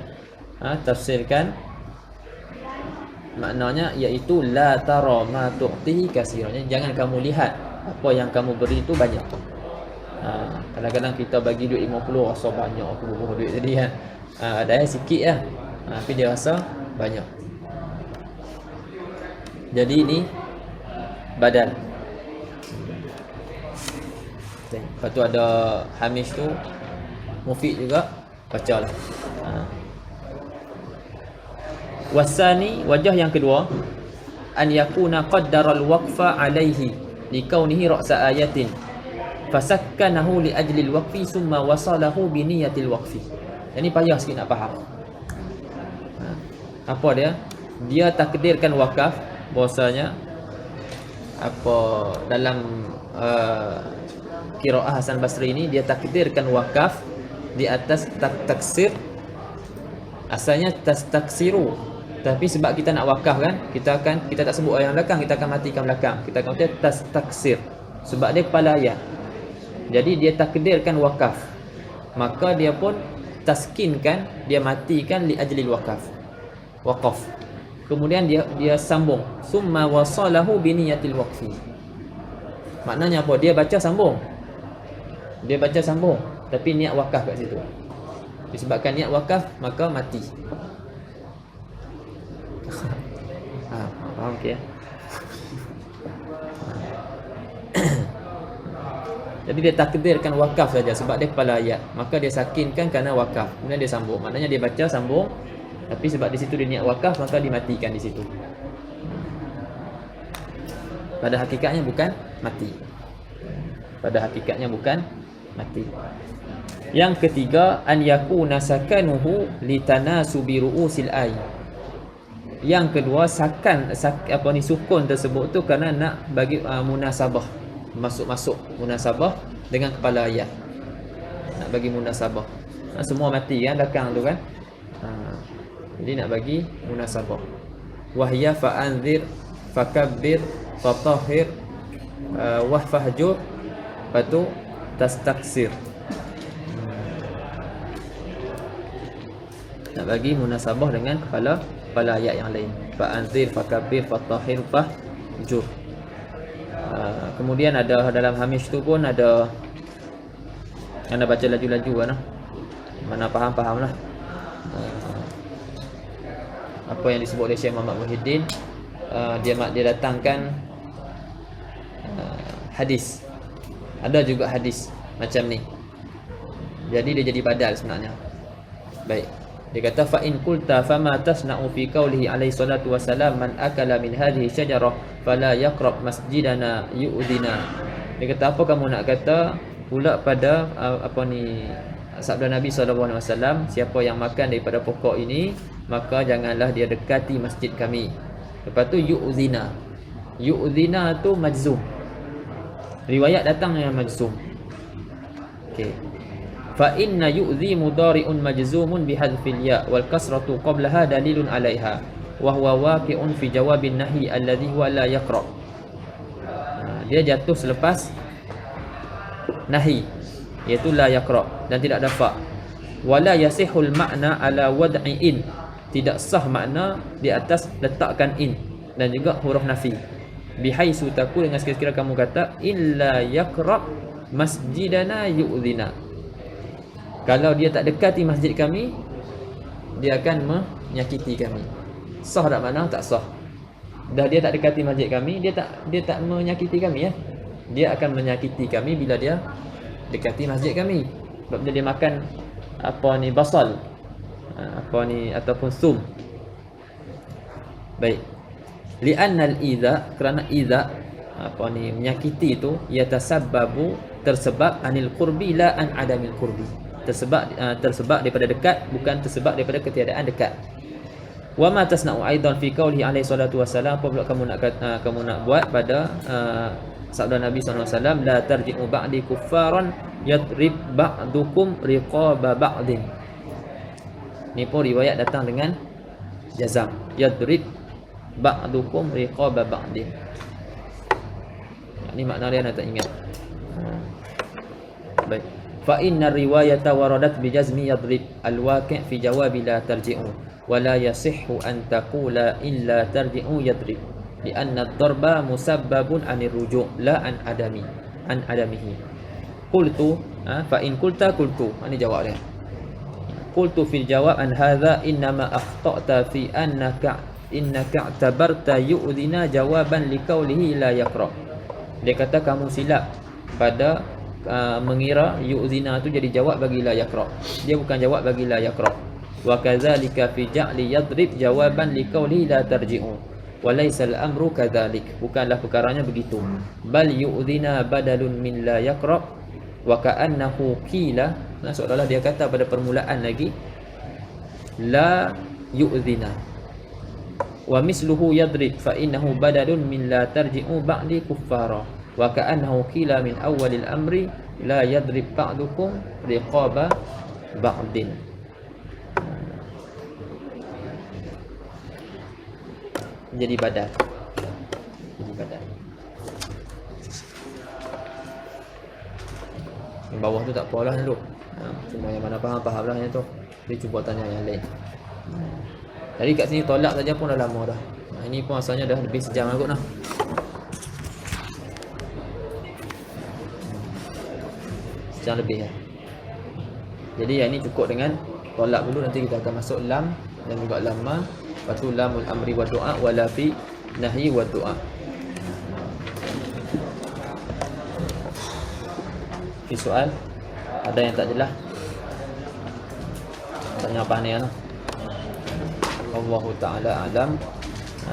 tafsirkan maknanya iaitu la tara ma tu'tihi katsiran. Jangan kamu lihat apa yang kamu beri itu banyak. Kadang-kadang kita bagi duit 50 rasa banyak aku bubuh duit tadi kan. Ada yang sikit lah. Tapi dia rasa banyak. Jadi ini badal. Lepas tu ada Hamish tu Mufid juga bacalah. Wasani wajah yang kedua an yakuna qaddara al-waqfa alaihi likaunihi ra'sa ayatin fasakkanahu li ajli al-waqfi summa wasalahu bi niyatil waqfi. Ini payah sikit nak faham. Apa dia? Dia takdirkan wakaf bahasanya apa dalam qiraah Hasan Basri ini dia takdirkan wakaf di atas taksir. Asalnya tastaksiru, tapi sebab kita nak wakaf kan, kita tak sebut ayat belakang, kita akan matikan belakang. Kita akan kata tastaksir sebab dia kepala ayat. Jadi dia takdirkan wakaf. Maka dia pun taskinkan, dia matikan li ajlil wakaf. Waqaf. Kemudian dia sambung summa wasalahu bi niyatil waqfi. Maknanya apa? Dia baca sambung. Dia baca sambung tapi niat wakaf kat situ. Disebabkan niat wakaf maka mati. Faham ke ya? Jadi dia takdirkan wakaf saja sebab dia kepala ayat. Maka dia sakinkan kerana wakaf. Kemudian dia sambung. Maknanya dia baca sambung tapi sebab di situ dia niat wakaf maka dimatikan di situ. Pada hakikatnya bukan mati. Pada hakikatnya bukan mati. Yang ketiga an yakuna sakanuhu litanasubi ru'usil ay. Yang kedua sukun tersebut tu kerana nak bagi munasabah, masuk munasabah dengan kepala ayat. Nak bagi munasabah. Semua mati kan belakang tu kan. Jadi nak bagi munasabah. Wahya fa'anzir fakabbir fatahhir wahfahjur patu tastaksir. Nak bagi munasabah dengan kepala ayat yang lain. Fa'anzir fakabbir fatahhir fahjur. Kemudian ada dalam Hamish tu pun ada Anda baca laju-laju kan. Mana faham lah. Apa yang disebut oleh Syekh Muhammad Muhyiddin, dia datangkan hadis. Ada juga hadis macam ni. Jadi dia jadi badal sebenarnya. Baik. Dia kata fa in qulta fama tasna'u fi qawlihi alaihi salatu wasalam man akala min hadhihi syajarah fala yaqrab masjidana yu'dina. Dia kata apa kamu nak kata pula pada sabda Nabi SAW, siapa yang makan daripada pokok ini maka janganlah dia dekati masjid kami. Lepas tu yu'dina. Yu'dina tu majzum. Riwayat datang yang majzum. Okey. Fa inna yu'dhi mudari'un majzumun bihadfil ya wal kasratu qablaha dalilun 'alaiha wa huwa waqi'un fi jawabin nahi alladhi huwa la yaqra. Dia jatuh selepas nahi, iaitu la yaqra dan tidak ada fa. Wala yasihul ma'na ala wad'i in, tidak sah makna di atas letakkan in dan juga huruf nafi. Bihaisu taqul, dengan sekira-kira kamu kata illa yaqra masjidana yu'dhina. Kalau dia tak dekati masjid kami, dia akan menyakiti kami. Sah tak makna? Tak sah. Dah dia tak dekati masjid kami, dia tak menyakiti kami ya. Dia akan menyakiti kami bila dia dekati masjid kami. Sebab dia makan basal. Ataupun sum. Baik. Li'annal idza, kerana idza menyakiti itu yatasabbabu, tersebab anil qurbi la an adamil qurbi. Tersebab daripada dekat, bukan tersebab daripada ketiadaan dekat. Wa ma tasna'u aidan fi qaulihi alaihi salatu wasalam, apa pula kamu nak buat pada sabda Nabi SAW, la tarji'u ba'di kuffaran yadrib ba'dukum riqaba ba'din. Ni pun riwayat datang dengan jazam, yadrib ba'dukum riqaba ba'din. Ni makna dia nak tak ingat. Baik. Fa inna riwayata waradat bi jazmi yadrib al-waqi' fi jawabi la tarji'u wa la yasihhu an taqula illa tarji'u yadrib li'anna ad-darba musabbabun 'anil ruju' la an adamihi. Qultu fa in qulta qultu, ini jawab dia. Qultu fil jawab an hadha innama akhta'ta fi innaka i'tabarta yu'dhina jawaban liqaulihi la yaqra. Dia kata kamu silap pada mengira yu'zina tu jadi jawab bagi la yaqra. Dia bukan jawab bagi la yaqra. Wa kadzalika fi ja'li yadrib jawaban liqauli la tarji'u. Wa laysa al-amru kadzalik. Bukanlah perkaranya begitu. Bal yu'zina badalun min la yaqra wa ka'annahu qila. Seolah-olah dia kata pada permulaan lagi la yu'zina. Wa misluhu yadrib fa innahu badalun min la tarji'u ba'di kuffara. Wa ka'annahu qila min awwalil amri la yadrib ba'dukum riqaba ba'din. Jadi badal. Yang bawah tu tak apalah dulu. Cuma yang mana faham-faham lah yang tu. Dia cuba tanya yang lain. Jadi kat sini tolak saja pun dah lama dah. Ini pun asalnya dah lebih sejam lah kot lah. Sejam lebih ya. Jadi yang ini cukup dengan tolak dulu. Nanti kita akan masuk lam dan juga lamma. Lepas tu lamul amri wa du'a wa la fi nahyi wa du'a. Okay, soal? Ada yang tak jelas? Tanya apa ni ya? Allahu ta'ala a'lam.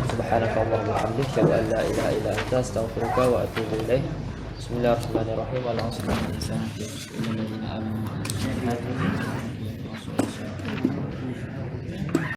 Subhanaka Allahumma wa bihamdika, asyhadu an la ilaha illa anta, astaghfiruka wa atubu ilaik. Bismillahirrahmanirrahim. Wa la ilaha illa anta, astaghfiruka wa atubu ilaik.